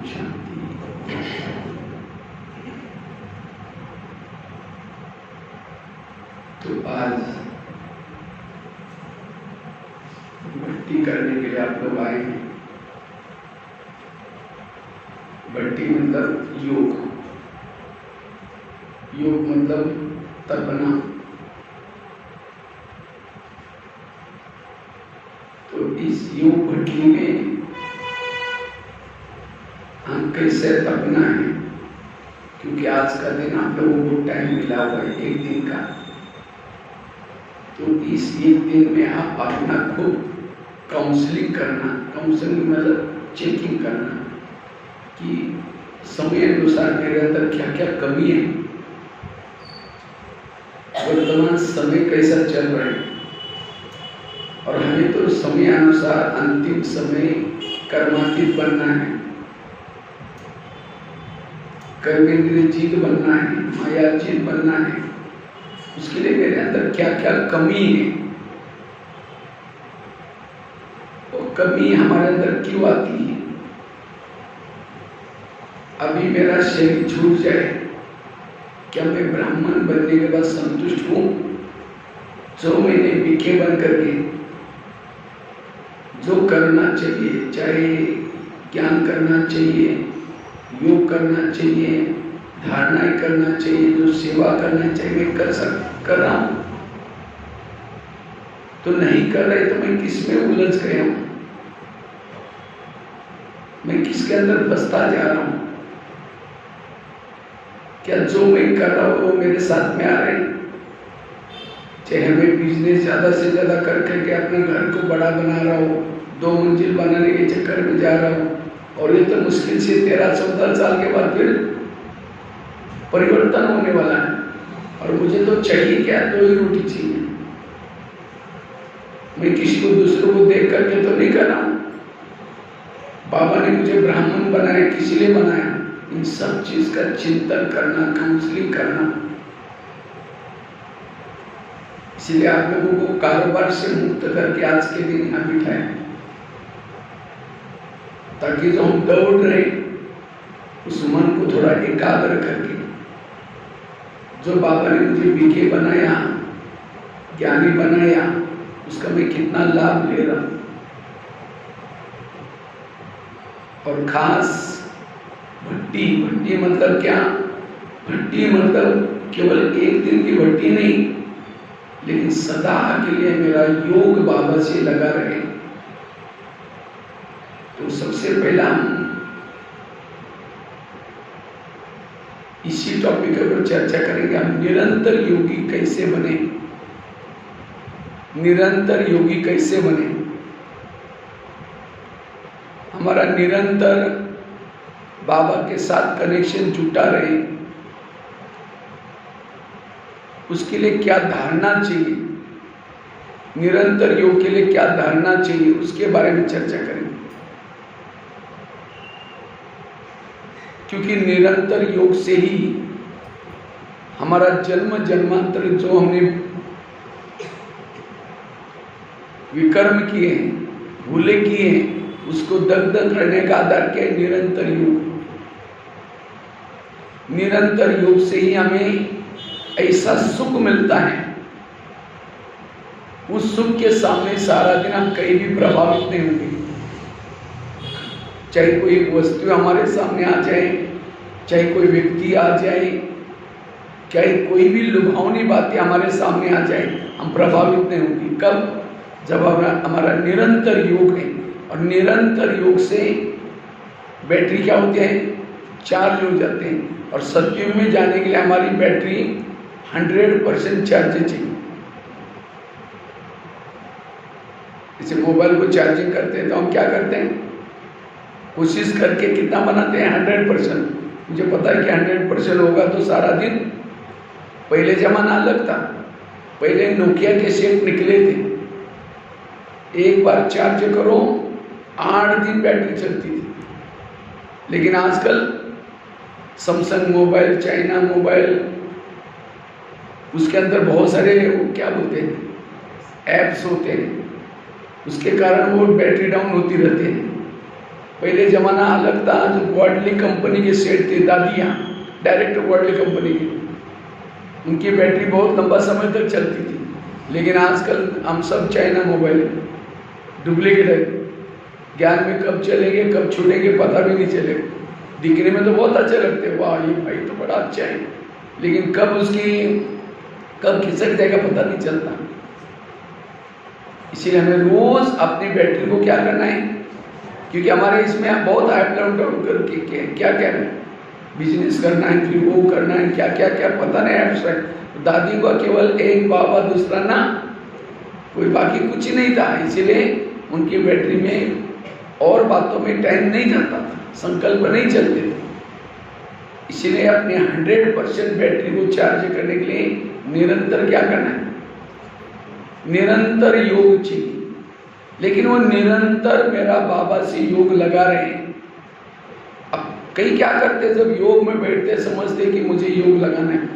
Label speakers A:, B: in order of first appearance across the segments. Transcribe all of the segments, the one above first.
A: शांति। तो आज भक्ति करने के लिए आप लोग आए हैं। भक्ति मतलब योग, योग मतलब तपना। तो इस योग भक्ति में हम कैसे तपना है, क्योंकि आज का दिन आप लोगों को टाइम मिला हुआ है एक दिन का। तो इस एक दिन में आप अपना खुद काउंसलिंग करना, काउंसलिंग मतलब चेकिंग करना कि समय अनुसार मेरे अंदर क्या क्या कमी है, वर्तमान समय कैसा चल रहा है। और हमें तो समय अनुसार अंतिम समय कर्मातीत बनना है, कर्मेंद्रियजीत बनना है, मायाजीत बनना है। उसके लिए मेरे अंदर क्या क्या कमी है, वो कमी हमारे अंदर क्यों आती है। अभी मेरा शरीर छूट जाए, क्या मैं ब्राह्मण बनने के बाद संतुष्ट हूँ? जो मैंने बीके बन करके जो करना चाहिए, चाहे ज्ञान करना चाहिए, योग करना चाहिए, धारणाएं करना चाहिए, जो सेवा करना चाहिए, मैं कर रहा हूं। तो नहीं कर रहे तो मैं किस में उलझ गया हूं, मैं किसके अंदर फंसता जा रहा हूं? क्या जो मैं कर रहा हूं वो मेरे साथ में आ रहे हैं? चाहे मैं बिजनेस ज्यादा से ज्यादा करके अपने घर को बड़ा बना रहा हूं, 2 मंजिल बनाने के चक्कर में जा रहा हूं, और ये तो मुश्किल से 13-14 साल के बाद फिर परिवर्तन होने वाला है। और मुझे तो चाहिए क्या? 2 ही रोटी चाहिए। मैं किसी को दूसरों को देख करके तो नहीं कर रहा हूं। बाबा ने मुझे ब्राह्मण बनाया, किसी लिए बनाया? इन सब चीज का चिंतन करना, काउंसलिंग करना। इसलिए आप लोगों को कारोबार से मुक्त करके आज के दिन यहाँ बिठाया, ताकि जो हम दौड़ रहे उस मन को थोड़ा एकाग्र करके, जो बाबा ने मुझे बीके बनाया, ज्ञानी बनाया, उसका मैं कितना लाभ ले रहा हूं। और खास भट्टी, भट्टी मतलब क्या? भट्टी मतलब केवल एक दिन की भट्टी नहीं, लेकिन सदा के लिए मेरा योग बाबा से लगा रहे। तो सबसे पहला हम इसी टॉपिक के ऊपर चर्चा करेंगे, हम निरंतर योगी कैसे बने, निरंतर योगी कैसे बने। हमारा निरंतर बाबा के साथ कनेक्शन जुटा रहे, उसके लिए क्या धारणा चाहिए, निरंतर योग के लिए क्या धारणा चाहिए, उसके बारे में चर्चा करेंगे। क्योंकि निरंतर योग से ही हमारा जन्म जन्मांतर जो हमने विकर्म किए हैं, भूले किए हैं, उसको दग्ध करने का आधार क्या है? निरंतर योग। निरंतर योग से ही हमें ऐसा सुख मिलता है, उस सुख के सामने सारा दिन हम कहीं भी प्रभावित नहीं होंगे। चाहे कोई वस्तु हमारे सामने आ जाए, चाहे कोई व्यक्ति आ जाए, चाहे कोई भी लुभावनी बातें हमारे सामने आ जाए, हम प्रभावित नहीं होंगे। कब? जब हमारा निरंतर योग है। और निरंतर योग से बैटरी क्या होती है? चार्ज हो जाते हैं। और सतयुग में जाने के लिए हमारी बैटरी 100% चार्ज चाहिए। जैसे मोबाइल को चार्जिंग करते हैं तो हम क्या करते हैं? कोशिश करके कितना बनाते हैं? 100%। मुझे पता है कि 100% होगा तो सारा दिन। पहले जमाना अलग था, पहले नोकिया के सेट निकले थे, एक बार चार्ज करो 8 दिन बैटरी चलती थी। लेकिन आजकल सैमसंग मोबाइल, चाइना मोबाइल, उसके अंदर बहुत सारे क्या बोलते हैं ऐप्स होते हैं, उसके कारण वो बैटरी डाउन होती रहती है। पहले जमाना अलग था, जो वर्ल्डली कंपनी के सेट थे, दादियाँ डायरेक्ट वर्ल्डली कंपनी की, उनकी बैटरी बहुत लंबा समय तक चलती थी। लेकिन आजकल हम सब चाइना मोबाइल डुप्लीकेट है, ज्ञान में कब चलेंगे कब छूटेंगे पता भी नहीं चलेगा। दिखने में तो बहुत अच्छे लगते हैं, वाह ये भाई तो बड़ा अच्छा है, लेकिन कब खिसक जाएगा पता नहीं चलता। इसीलिए हमें रोज अपनी बैटरी को क्या करना है, क्योंकि हमारे इसमें बहुत अप डाउन करके क्या क्या है, बिजनेस करना है, फिर वो करना है, क्या क्या क्या पता नहीं एब्स्ट्रैक्ट। दादी को केवल एक, बाबा दूसरा ना, कोई बाकी कुछ ही नहीं था। इसीलिए उनकी बैटरी में और बातों में टाइम नहीं जाता था, संकल्प नहीं चलते थे। इसीलिए अपने 100% बैटरी को चार्ज करने के लिए निरंतर क्या करना है, निरंतर योग चाहिए। लेकिन वो निरंतर मेरा बाबा से योग लगा रहे हैं। अब कई क्या करते, जब योग में बैठते समझते कि मुझे योग लगाना है।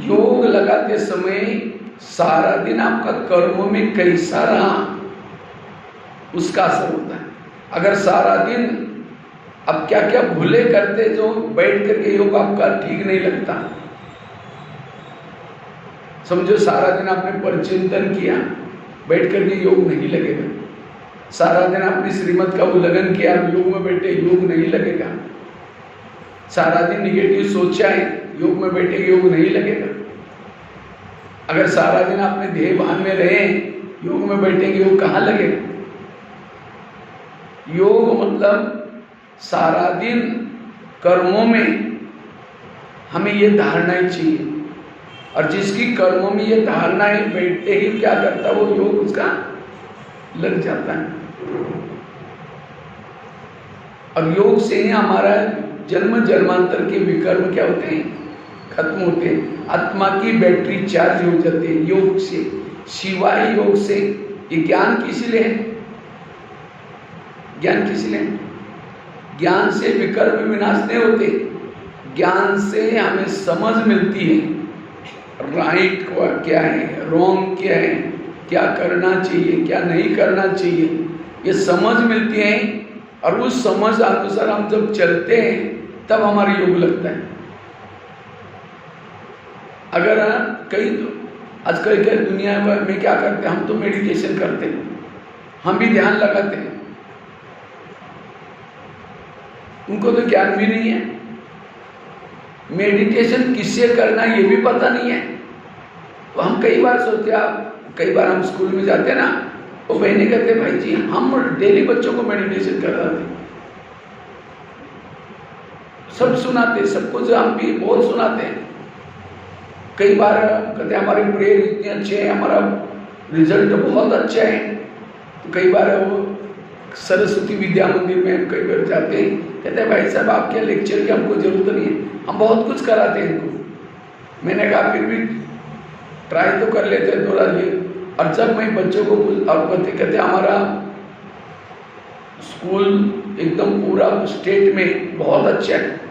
A: योग लगाते समय सारा दिन आपका कर्मों में कैसा रहा उसका असर होता है। अगर सारा दिन अब क्या क्या भूले करते, जो बैठ करके योग आपका ठीक नहीं लगता। समझो सारा दिन आपने परिचिंतन किया, बैठ करके योग नहीं लगेगा। सारा दिन आपने श्रीमत का उल्लंघन किया, योग में बैठे योग नहीं लगेगा। सारा दिन निगेटिव सोचा है, योग में बैठे योग नहीं लगेगा। अगर सारा दिन आपने ध्येय भान में रहे, योग में बैठेंगे योग कहाँ लगेगा। योग मतलब सारा दिन कर्मों में हमें ये धारणाएं चाहिए, और जिसकी कर्मों में ये धारणाएं बैठते ही क्या करता है, वो योग उसका लग जाता है। और योग से ही हमारा जन्म जन्मांतर के विकर्म क्या होते हैं, खत्म होते हैं। आत्मा की बैटरी चार्ज हो जाती है योग से। शिवाय योग से ये ज्ञान किस लिए है, ज्ञान किस लिए, ज्ञान से विकर्म विनाश नहीं होते। ज्ञान से हमें समझ मिलती है, राइट क्या है, रॉन्ग क्या है, क्या करना चाहिए क्या नहीं करना चाहिए, ये समझ मिलती है। और उस समझ अनुसार हम जब चलते हैं तब हमारा योग लगता है। अगर कई आजकल के दुनिया में क्या करते हैं, हम तो मेडिटेशन करते हैं, हम भी ध्यान लगाते हैं, उनको तो ज्ञान भी नहीं है। मेडिटेशन किससे करना ये भी पता नहीं है। तो हम कई बार सोचते हैं, कई बार हम स्कूल में जाते हैं ना, वो बहने कहते भाई जी हम डेली बच्चों को मेडिटेशन कराते, सब सुनाते, सबको जो हम भी बहुत सुनाते हैं। कई बार कहते हमारे प्रेयर इतने अच्छे हैं, हमारा रिजल्ट बहुत अच्छा है। तो कई बार वो सरस्वती विद्या मंदिर में हम कई बार जाते हैं, कहते हैं भाई साहब आपके लेक्चर की हमको जरूरत नहीं है, हम बहुत कुछ कराते हैं इनको। मैंने कहा फिर भी ट्राई तो कर लेते हैं थोड़ा ये। और जब मैं बच्चों को कहते हमारा स्कूल एकदम पूरा स्टेट में बहुत अच्छा है,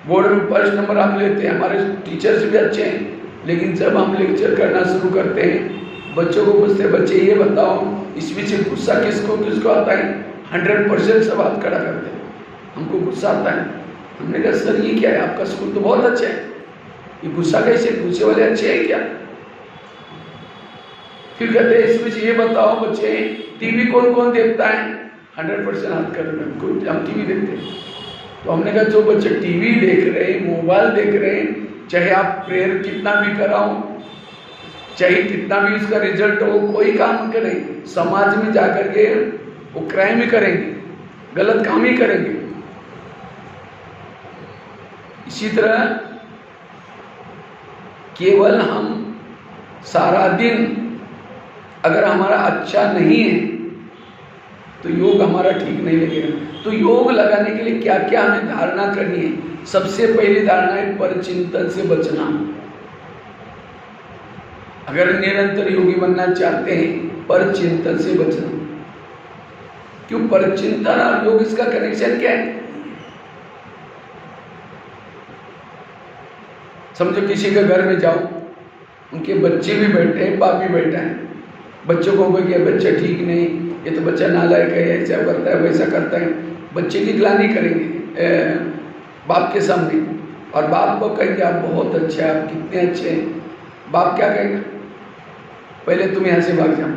A: बोर्ड में फर्स्ट नंबर हम लेते हैं, हमारे टीचर्स भी अच्छे हैं। लेकिन जब हम लेक्चर करना शुरू करते हैं, बच्चों को पूछते बच्चे ये बताओ इसमें से गुस्सा किसको किसको आता है, 100% सब हाथ खड़ा करते हैं, हमको गुस्सा आता है। हमने कहा सर ये क्या है, आपका स्कूल तो बहुत अच्छा है, ये गुस्सा कैसे, गुस्से वाले अच्छे हैं क्या। फिर कहते हैं इसमें से ये बताओ बच्चे टीवी कौन कौन देखता है, 100% हाथ करते हैं, हम टीवी देखते हैं। तो हमने कहा जो बच्चे टीवी देख रहे हैं, मोबाइल देख रहे हैं, चाहे आप प्रेयर कितना भी कराओ, चाहे कितना भी उसका रिजल्ट हो, कोई काम करें, समाज में जाकर के वो क्राइम ही करेंगे, गलत काम ही करेंगे। इसी तरह केवल हम सारा दिन अगर हमारा अच्छा नहीं है तो योग हमारा ठीक नहीं लगेगा। तो योग लगाने के लिए क्या क्या हमें धारणा करनी है। सबसे पहली धारणा है परचिंतन से बचना। अगर निरंतर योगी बनना चाहते हैं, परचिंतन से बचना। क्यों परचिंतन और योग, इसका कनेक्शन क्या है। समझो किसी के घर में जाओ, उनके बच्चे भी बैठे हैं, बाप भी बैठा है, बच्चों को कोई क्या बच्चा ठीक नहीं, ये तो बच्चा नालायक है, ऐसा करता है वैसा करता है, बच्चे की ग्लानि करेंगे बाप के सामने, और बाप को कहेंगे आप बहुत अच्छे हैं, आप कितने अच्छे हैं। बाप क्या कहेगा? पहले तुम यहाँ से भाग जाओ,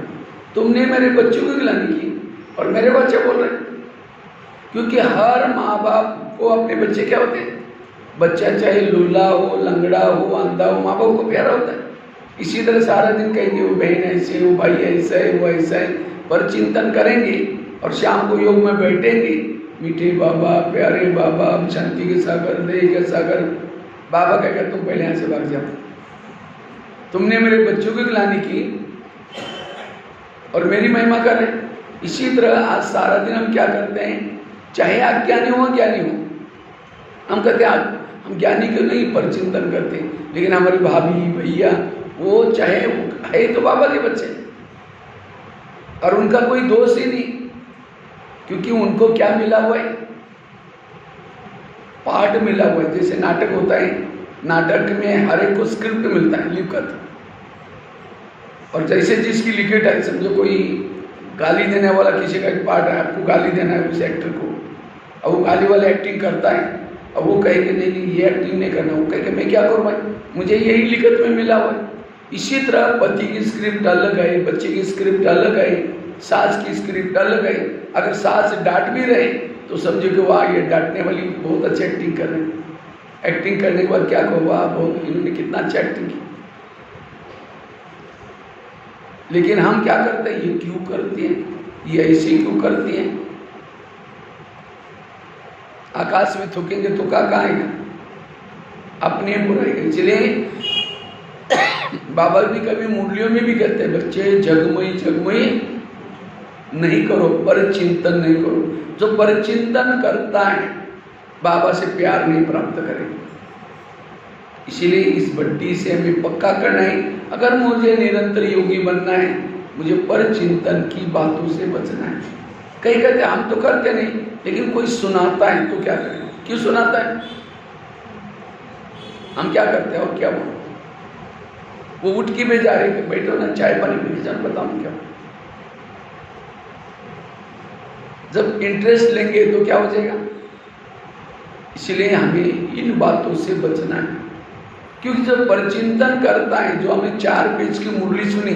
A: तुमने मेरे बच्चों की ग्लानि की और मेरे बच्चे बोल रहे हैं। क्योंकि हर माँ बाप को अपने बच्चे क्या होते हैं, बच्चा चाहे लूला हो, लंगड़ा हो, अंधा हो, माँ बाप को प्यारा होता है। इसी तरह सारा दिन कहेंगे वो बहन ऐसे, वो भाई ऐसा है, वो ऐसा है, पर चिंतन करेंगे और शाम को योग में बैठेंगे, मीठे बाबा, प्यारे बाबा, शांति के सागर, दया के सागर। बाबा कहेगा तुम पहले यहाँ से भाग जाओ, तुमने मेरे बच्चों की ग्लानि की और मेरी महिमा कर रहे। इसी तरह आज सारा दिन हम क्या करते हैं, चाहे अज्ञानी हो ज्ञानी हो, हम कहते हैं हम ज्ञानी क्यों नहीं, पर चिंतन करते हैं। लेकिन हमारी भाभी भैया वो चाहे है तो बाबा के बच्चे, और उनका कोई दोष ही नहीं, क्योंकि उनको क्या मिला हुआ है, पाठ मिला हुआ है। जैसे नाटक होता है, नाटक में हर एक को स्क्रिप्ट मिलता है, लिखत, और जैसे जिसकी लिखित है, समझो कोई गाली देने वाला किसी का पार्ट है, आपको गाली देना है उस एक्टर को, अब वो गाली वाला एक्टिंग करता है, अब वो कहेगा नहीं नहीं ये एक्टिंग नहीं करना, वो कहेगा मैं क्या करूँ भाई, मुझे यही लिखत में मिला हुआ है। इसी तरह पति की स्क्रिप्ट अलग है, बच्चे की स्क्रिप्ट अलग है, सास की स्क्रिप्ट अलग है। अगर सास डांट भी रहे तो समझो कि वाह ये डांटने वाली बहुत अच्छी एक्टिंग कर रहे हैं, एक्टिंग करने के बाद क्या कहो, वाह बहुत इन्होंने कितना अच्छा एक्टिंग की। लेकिन हम क्या करते हैं, ये क्यों करती हैं, ये ऐसे क्यों करती हैं। आकाश में थूकेंगे तो क्या आएगा, अपने बुराई। इसलिए बाबा भी कभी मुरलियों में भी कहते हैं, बच्चे जगमई जगमई नहीं करो, पर चिंतन नहीं करो। जो पर चिंतन करता है बाबा से प्यार नहीं प्राप्त करेगा। इसीलिए इस बड्डी से हमें पक्का करना है, अगर मुझे निरंतर योगी बनना है, मुझे पर चिंतन की बातों से बचना है। कई कहते हम तो करते नहीं, लेकिन कोई सुनाता है तो क्या करें, क्यों सुनाता है, हम क्या करते हैं और क्या बोलते। वो उठ के जा रहे, बैठो ना चाय पानी पी के जान, बताऊं क्या। जब इंटरेस्ट लेंगे तो क्या हो जाएगा। इसलिए हमें इन बातों से बचना है, क्योंकि जब परचिंतन करता है, जो हमें 4 पेज की मुरली सुनी,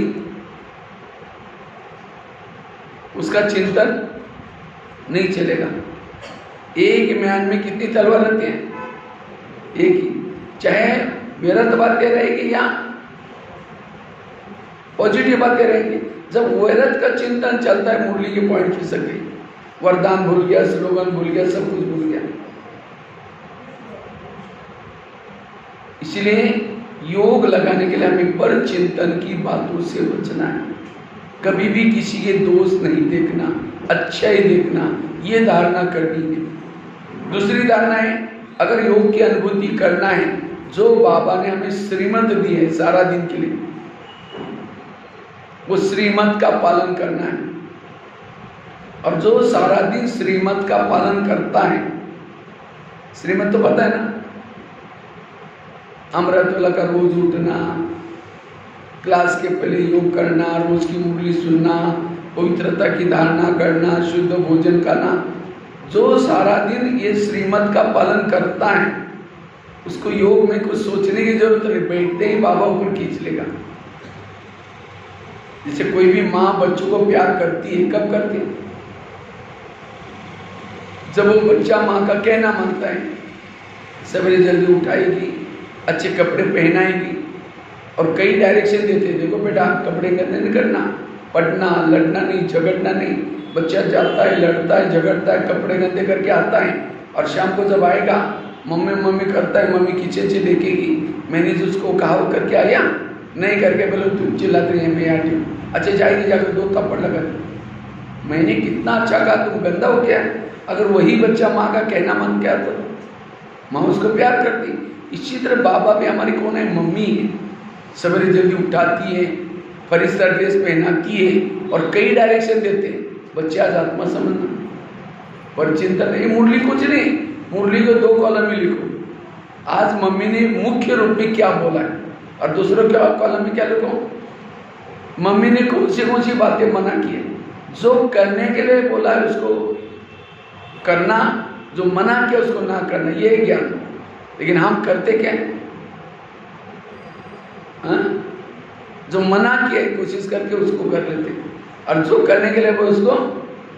A: उसका चिंतन नहीं चलेगा। एक म्यान में कितनी तलवार रहती है, एक ही। चाहे व्यर्थ बातें रहेगी या पॉजिटिव बातें रहेंगी, जब व्यर्थ का चिंतन चलता है, मुरली के पॉइंट खिसक गई, वरदान भूल गया, स्लोगन भूल गया, सब कुछ भूल गया। इसलिए योग लगाने के लिए हमें पर चिंतन की बातों से बचना है। कभी भी किसी के दोष नहीं देखना, अच्छा ही देखना, ये धारणा करनी है। दूसरी धारणा है, अगर योग की अनुभूति करना है, जो बाबा ने हमें श्रीमत दी है सारा दिन के लिए, वो श्रीमत का पालन करना है। और जो सारा दिन श्रीमत का पालन करता है, श्रीमत तो पता है ना, अमृतवेला का रोज उठना, क्लास के पहले योग करना, रोज की मुरली सुनना, पवित्रता की धारणा करना, शुद्ध भोजन करना, जो सारा दिन ये श्रीमत का पालन करता है, उसको योग में कुछ सोचने की जरूरत नहीं, बैठते ही बाबा ऊपर खींच लेगा। जैसे कोई भी माँ बच्चों को प्यार करती है, कब करती है, जब वो बच्चा माँ का कहना मानता है, सवेरे जल्दी उठाएगी, अच्छे कपड़े पहनाएगी, और कई डायरेक्शन देते हैं, देखो बेटा कपड़े गंदे नहीं करना, पढ़ना, लड़ना नहीं, झगड़ना नहीं। बच्चा जाता है, लड़ता है, झगड़ता है, कपड़े गंदे करके आता है, और शाम को जब आएगा मम्मी मम्मी करता है, मम्मी खींचे देखेगी, मैंने जो उसको कहा वो करके आया नहीं, करके बोलो तुम चिल्लाते हैं मैं आती हूँ, अच्छा जाएगी, जाकर 2 थप्पड़ लगा, मैंने कितना अच्छा कहा, तुम गंदा हो गया। अगर वही बच्चा माँ का कहना मान के आता तो माँ उसको प्यार करती। इसी तरह बाबा भी हमारी कौन है, मम्मी है, सवेरे जल्दी उठाती है, फरिश्ता ड्रेस पहनाती है, और कई डायरेक्शन देते हैं। बच्चे आज आत्मा समझना, पर चिंता नहीं, मुरली कुछ नहीं, मुरली को 2 कॉलम में लिखो, आज मम्मी ने मुख्य रूप में क्या बोला है, और दूसरों के कॉलम में क्या लिखो, मम्मी ने कौन सी बातें मना की है, जो करने के लिए बोला है उसको करना, जो मना किया उसको ना करना, ये है ज्ञान। लेकिन हम करते क्या है? जो मना किया कोशिश करके उसको कर लेते, और जो करने के लिए वो उसको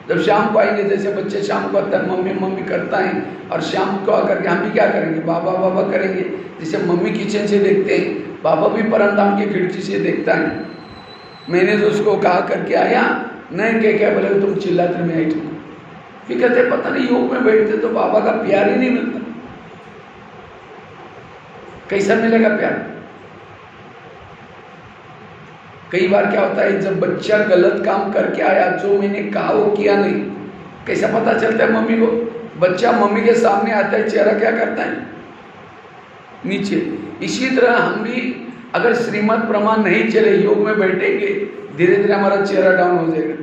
A: जब शाम को आएंगे, जैसे बच्चे शाम को आते हैं मम्मी मम्मी करता है, और शाम को आकर के हम भी क्या करेंगे? बाबा बाबा करेंगे। जैसे मम्मी किचन से देखते हैं, बाबा भी परमधाम की खिड़की से देखता है। मैंने तो उसको कहा करके आया, नहीं क्या बोले तुम चिल्लाते में आई तुम, फिर कहते पता नहीं योग में बैठते तो बाबा का प्यार ही नहीं मिलता। कैसा मिलेगा प्यार? कई बार क्या होता है, जब बच्चा गलत काम करके आया, जो मैंने कहा वो किया नहीं, कैसा पता चलता है मम्मी को? बच्चा मम्मी के सामने आता है, चेहरा क्या करता है? नीचे। इसी तरह हम भी अगर श्रीमत प्रमाण नहीं चले, योग में बैठेंगे, धीरे धीरे हमारा चेहरा डाउन हो जाएगा,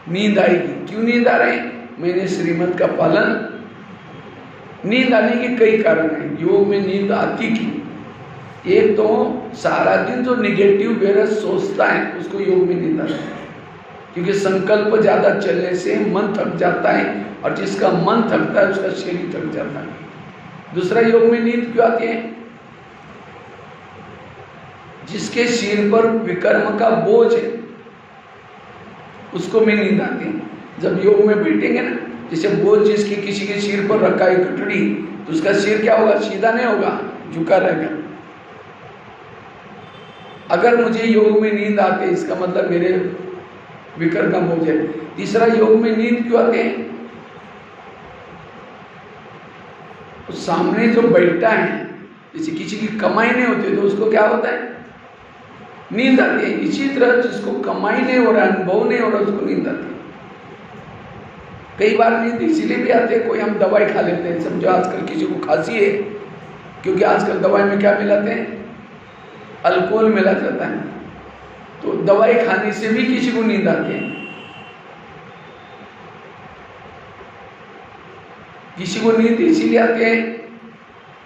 A: नींद आएगी। क्यों नींद आ रहे हैं? मैंने श्रीमत का पालन। नींद आने के कई कारण हैं। योग में नींद आती क्यों? एक तो सारा दिन जो निगेटिव वेरस सोचता है उसको योग में नींद आता है, क्योंकि संकल्प ज्यादा चलने से मन थक जाता है, और जिसका मन थकता है उसका शरीर थक जाता है। दूसरा, योग में नींद क्यों आती है? जिसके सिर पर विकर्म का बोझ है उसको में नींद आती है। जब योग में बैठेंगे ना, जैसे बोझ जिसकी किसी के सिर पर रखा है कटड़ी, तो उसका सिर क्या होगा? सीधा नहीं होगा, झुका रहेगा। अगर मुझे योग में नींद आते इसका मतलब मेरे विकर का बोझ है। तीसरा, योग में नींद क्यों आते हैं? तो सामने जो बैठा है, जैसे किसी की कमाई नहीं होती तो उसको क्या होता है? नींद आती है। इसी तरह जिसको कमाई नहीं हो रहा, अनुभव नहीं हो रहा, उसको नींद आती है। कई बार नींद इसीलिए भी आती है, कोई हम दवाई खा लेते हैं, समझो आजकल किसी को खांसी है, क्योंकि आजकल दवाई में क्या मिलाते हैं? अल्कोहल मिला जाता है, तो दवाई खाने से भी किसी को नींद आती है। किसी को नींद इसीलिए आती है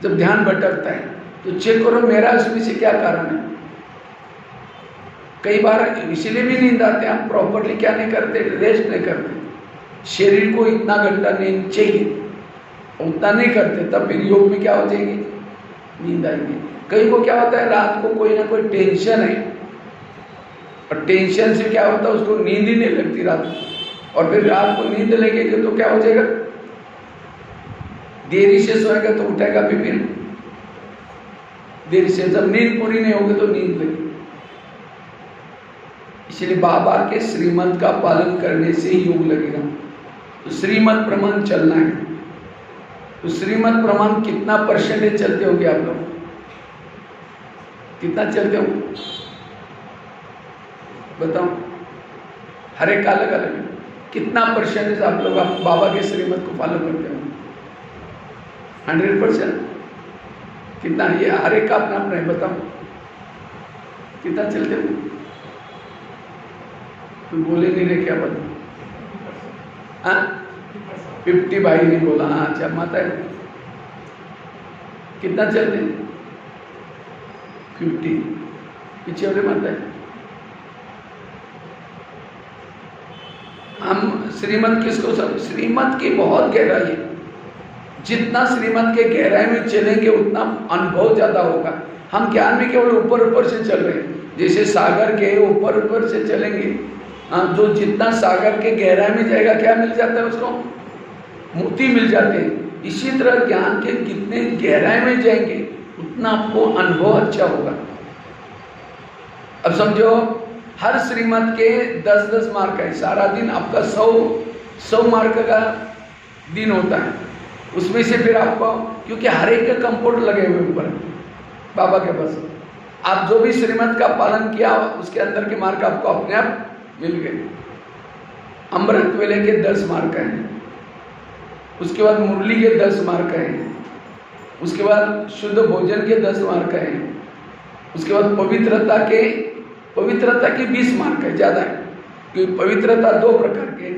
A: जब ध्यान भटकता है, तो चेक करो मेरा इसमें से क्या कारण है। कई बार इसीलिए भी नींद आते हैं, हम प्रॉपरली क्या नहीं करते? रेस्ट नहीं करते। शरीर को इतना घंटा नींद चाहिए, उतना नहीं करते, तब फिर योग में क्या हो जाएगी? नींद आएगी। कई को क्या होता है, रात को कोई ना कोई टेंशन है, और टेंशन से क्या होता है, उसको नींद ही नहीं लगती रात को, और फिर रात को नींद लगेगी तो क्या हो जाएगा? देरी से सोएगा तो उठेगा भी फिर देरी से। जब नींद पूरी नहीं होगी तो नींद लगेगी। इसलिए बाबा के श्रीमत का पालन करने से ही योग लगेगा। तो श्रीमत प्रमाण चलना है। तो श्रीमत प्रमाण कितना परसेंटेज चलते होंगे आप लोग? कितना चलते हो बताओ? हर एक अलग अलग है। कितना परसेंटेज आप लोग बाबा के श्रीमत को फॉलो करते हो? 100%? कितना? ये हर एक का अपना अपना है, बताओ कितना चलते हो? तुम बोले नहीं रहे, क्या बताओ? 50 भाई नहीं बोला। हाँ अच्छा, माता है कितना चलते हैं? 50 पीछे वाले माता है। हम श्रीमत किसको सब? श्रीमत की बहुत गहराई है। जितना श्रीमत के गहराई में चलेंगे उतना अनुभव ज्यादा होगा। हम ज्ञान में केवल ऊपर ऊपर से चल रहे हैं, जैसे सागर के ऊपर ऊपर से चलेंगे। जो जितना सागर के गहराई में जाएगा क्या मिल जाता है उसको? मोती मिल जाते हैं। इसी तरह ज्ञान के कितने गहराई में जाएंगे उतना आपको अनुभव अच्छा होगा। अब समझो हर श्रीमत के 10-10 मार्क है, सारा दिन आपका 100 मार्क का दिन होता है। उसमें से फिर आपको, क्योंकि हर एक के कंप्यूटर लगे हुए ऊपर बाबा के पास, आप जो भी श्रीमत का पालन किया उसके अंदर के मार्क आपको अपने आप मिल गए। अमृत वेले के 10 मार्क हैं, उसके बाद मुरली के 10 मार्क हैं, उसके बाद शुद्ध भोजन के 10 मार्क हैं, उसके बाद पवित्रता के 20 मार्क है, ज़्यादा है। क्योंकि पवित्रता 2 प्रकार के,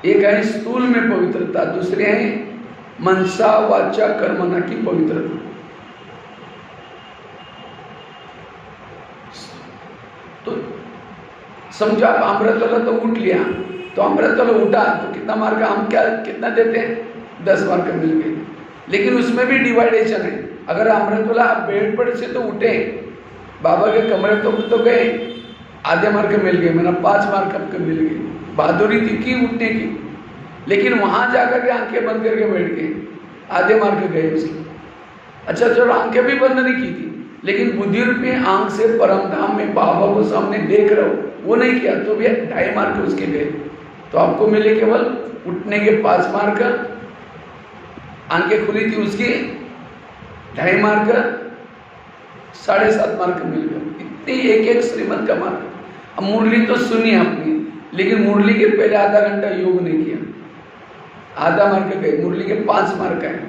A: एक है स्थूल में पवित्रता, दूसरे है मनसा वाचा कर्मणा की पवित्रता। तो समझो आप अमृतवाला तो उठ लिया, तो अमृतवाला उठा तो कितना मार्क, हम क्या कितना देते हैं, 10 मार्क मिल गए। लेकिन उसमें भी डिवाइडेशन है। अगर अमृतवाला आप बेड पर से तो उठे, बाबा के कमरे तो गए, आधे मार्क मिल गए, मेरा 5 मार्क आपको मिल गए। बहादुरी दिखी उठने की, लेकिन वहां जाकर के आंखें बंद करके बैठ गए, आधे मार्क गए उसके। अच्छा चलो आंखें भी बंद नहीं की थी, लेकिन बुद्धि रूपी आंख से परम धाम में बाबा को सामने देख रहा हो, वो नहीं किया तो भी 2.5 मार्क उसके गए। तो आपको मिले केवल उठने के 5 मार्क, आंखें खुली थी उसकी 2.5 मार्क, 7.5 मार्क मिल गए। इतनी एक श्रीमत का मार्क। अब मुरली तो सुनी आपने, लेकिन मुरली के पहले आधा घंटा योग नहीं किया, आधा मार्क गए। मुरली के 5 मार्क है,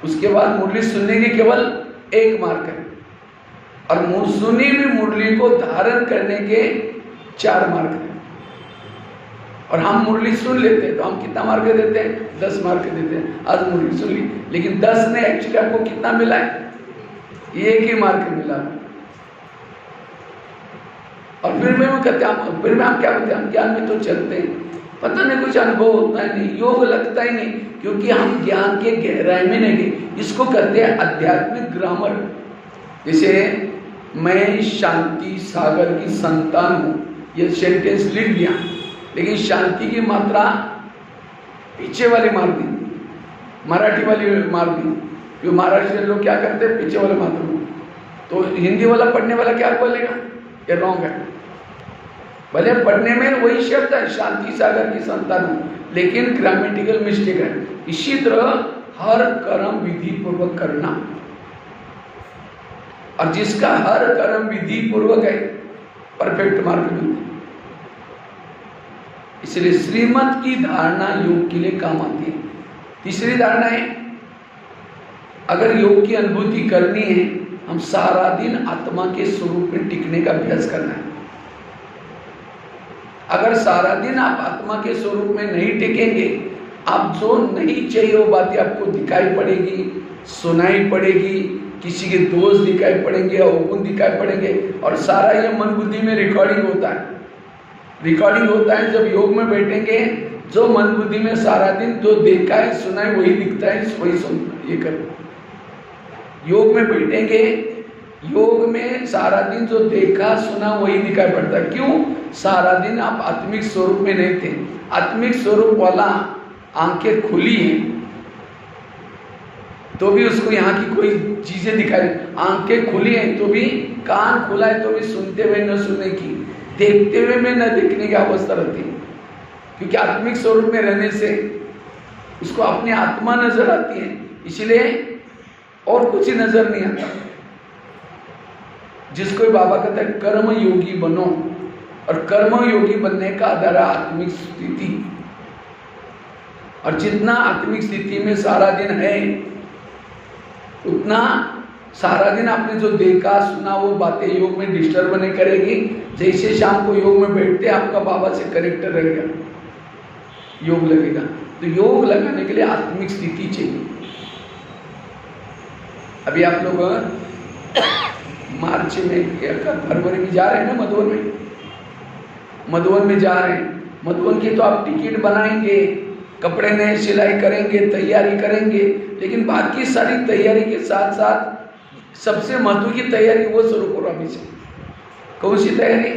A: उसके बाद मुरली सुनने के केवल 1 मार्क है, और सुनी भी मुरली को धारण करने के 4 मार्क है। और हम मुरली सुन लेते हैं तो हम कितना मार्क देते हैं, 10 मार्क देते हैं। आज मुरली सुन ली, लेकिन 10 ने एक्चुअली आपको कितना मिला है, 1 ही मार्क मिला। और फिर मैं कहते हैं, फिर मैं हम क्या बोलते हैं, हम ज्ञान में तो चलते हैं, पता नहीं कुछ अनुभव होता ही नहीं, योग लगता ही नहीं, क्योंकि हम ज्ञान के गहराई में नहीं गए। इसको कहते हैं आध्यात्मिक ग्रामर। जैसे मैं शांति सागर की संतान हूं, ये सेंटेंस लिख दिया, लेकिन शांति की मात्रा पीछे वाली मार दी, मराठी वाली मार दी, क्योंकि महाराष्ट्र लोग क्या करते हैं, पीछे वाले मात्रा में। तो हिंदी वाला पढ़ने वाला क्या बोलेगा, ये रॉन्ग है। भले पढ़ने में वही शब्द है, शांति सागर की संतान हूं, लेकिन ग्रामेटिकल मिस्टेक है। इसी तरह हर कर्म विधि पूर्वक करना, और जिसका हर कर्म विधि पूर्वक है परफेक्ट मार्क मिलता है। इसलिए श्रीमत की धारणा योग के लिए काम आती है। तीसरी धारणा है, अगर योग की अनुभूति करनी है, हम सारा दिन आत्मा के स्वरूप में टिकने का अभ्यास करना है। अगर सारा दिन आप आत्मा के स्वरूप में नहीं टिकेंगे, आप जो नहीं चाहिए वो बातें आपको दिखाई पड़ेगी, सुनाई पड़ेगी, किसी के दोष दिखाई पड़ेंगे, अवगुण दिखाई पड़ेंगे, और सारा ये मन बुद्धि में रिकॉर्डिंग होता है। रिकॉर्डिंग होता है जब योग में बैठेंगे, जो मन बुद्धि में सारा दिन जो देखा है सुना है वही दिखता है, वही सुनता है। ये करो, योग में बैठेंगे, योग में सारा दिन जो देखा सुना वही दिखाई पड़ता है। क्यों? सारा दिन आप आत्मिक स्वरूप में नहीं थे। आत्मिक स्वरूप वाला आंखें खुली हैं तो भी उसको यहाँ की कोई चीजें दिखाई, आंखें खुली हैं तो भी, कान खुला है तो भी सुनते हुए न सुनने की, देखते हुए में न देखने की अवस्था रहती है। क्योंकि आत्मिक स्वरूप में रहने से उसको अपनी आत्मा नजर आती है, इसलिए और कुछ ही नजर नहीं आता। जिसको बाबा कहता है कर्म योगी बनो, और कर्म योगी बनने का आधार है आत्मिक स्थिति। और जितना आत्मिक स्थिति में सारा दिन है, उतना सारा दिन आपने जो देखा सुना वो बातें योग में डिस्टर्ब नहीं करेगी। जैसे शाम को योग में बैठते आपका बाबा से कनेक्ट रहेगा, योग लगेगा। तो योग लगाने के लिए आत्मिक स्थिति चाहिए। अभी आप लोग मार्च में, फरवरी में जा रहे हैं ना मधुबन में, मधुबन में जा रहे हैं। मधुबन की तो आप टिकट बनाएंगे, कपड़े नए सिलाई करेंगे, तैयारी करेंगे, लेकिन बाकी सारी तैयारी के साथ साथ सबसे महत्व की तैयारी वो शुरू करो अभी से। कौन सी तैयारी?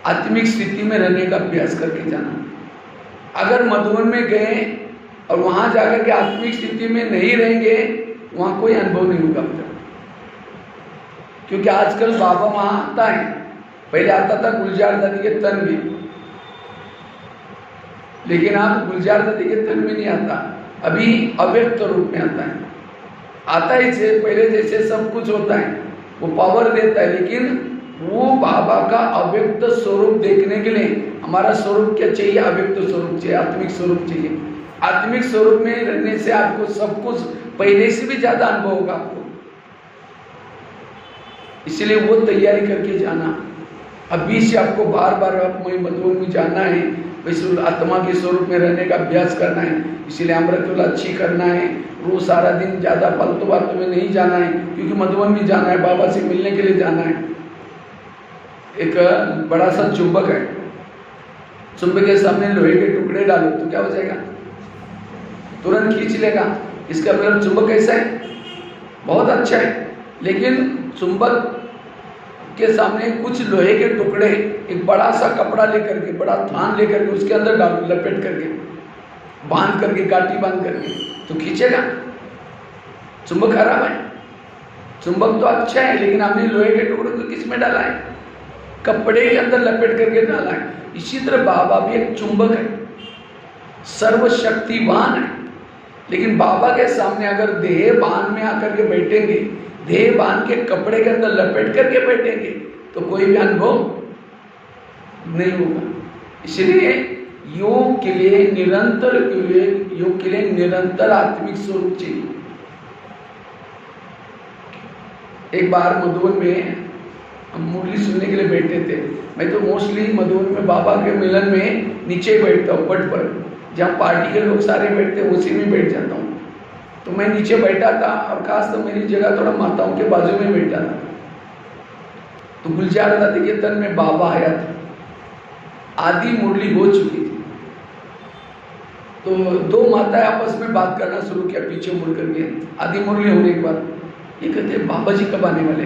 A: आत्मिक स्थिति में रहने का अभ्यास करके जाना। अगर मधुबन में गए और वहां जाकर के आत्मिक स्थिति में नहीं रहेंगे, वहां कोई अनुभव नहीं होगा अब तक। क्योंकि आजकल बाबा वहां आता है, पहले आता था गुलजार दादी के तन में, लेकिन आप गुलजार दादी के तन में नहीं आता, अभी अव्यक्त रूप में आता है। आता ही से पहले जैसे सब कुछ होता है, वो पावर देता है, लेकिन वो बाबा का अव्यक्त स्वरूप देखने के लिए हमारा स्वरूप क्या चाहिए? अव्यक्त स्वरूप चाहिए, आत्मिक स्वरूप चाहिए। आत्मिक स्वरूप में रहने से आपको सब कुछ पहले से भी ज्यादा अनुभव होगा आपको। इसलिए वो तैयारी करके जाना। अभी से आपको बार बार मधुबन में जाना है, वैसे आत्मा के स्वरूप में रहने का अभ्यास करना है। इसलिए अमृतवेला अच्छी करना है, रोज सारा दिन ज्यादा फालतू बातों में नहीं जाना है, क्योंकि मधुबन में जाना है, बाबा से मिलने के लिए जाना है। एक बड़ा सा चुंबक है, चुंबक के सामने लोहे के टुकड़े डालो तो क्या हो जाएगा? तुरंत खींच लेगा। इसका मतलब चुंबक कैसा है? बहुत अच्छा है। लेकिन चुंबक के सामने कुछ लोहे के टुकड़े, एक बड़ा सा कपड़ा लेकर के, बड़ा थान लेकर के उसके अंदर डालो, लपेट करके, बांध करके, गाठी बांध करके, तो खींचेगा? चुंबक खराब है? चुंबक तो अच्छा है, लेकिन हमने लोहे के टुकड़े को किस में डाला है? कपड़े के अंदर लपेट करके डाला है। इसी तरह बाबा भी एक चुंबक है, सर्वशक्तिवान है। लेकिन बाबा के सामने अगर देह बांध में आकर के बैठेंगे, देह बांध के कपड़े के अंदर लपेट करके बैठेंगे, तो कोई भी अनुभव नहीं होगा। इसलिए योग के लिए निरंतर आत्मिक स्वरूप चाहिए। एक बार मधुबन में हम मुरली सुनने के लिए बैठे थे। मैं तो मोस्टली मधुबन में बाबा के मिलन में नीचे बैठता हूँ, पट पर, जहाँ पार्टी के लोग सारे बैठते हैं उसी में बैठ जाता हूँ। तो मैं नीचे बैठा था और खास तो मेरी जगह थोड़ा माताओं के बाजू में बैठा था। तो गुलजार दादी के तन में बाबा आया था, आधी मुरली हो चुकी थी। तो दो माताएं आपस में बात करना शुरू किया, पीछे मुड़ करके, आधी मुरली होने के बाद। ये कहते बाबा जी कब आने वाले?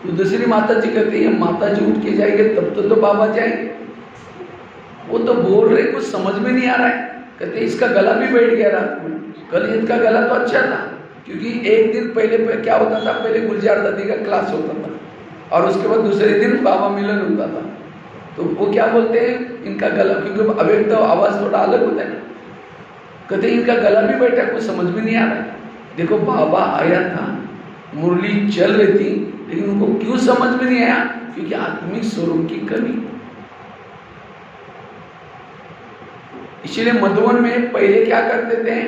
A: तो दूसरी माता जी कहती है माता जी उठ के जाएंगे तब तो बाबा जाएंगे। वो तो बोल रहे, कुछ समझ में नहीं आ रहा है। कहते इसका गला भी बैठ गया रात में। कल का गला तो अच्छा था, क्योंकि एक दिन पहले क्या होता था, पहले गुलजार दादी का क्लास होता था और उसके बाद दूसरे दिन बाबा मिलन होता था। तो वो क्या बोलते हैं, इनका गला, क्योंकि अव्यक्त तो आवाज थोड़ा अलग होता है ना, कहते इनका गला भी बैठा, कुछ समझ में नहीं आ रहा है। देखो बाबा आया था, मुरली चल रही थी, लेकिन उनको क्यों समझ में नहीं आया? क्योंकि आत्मिक स्वरूप की कमी। इसलिए मधुबन में पहले क्या करते थे,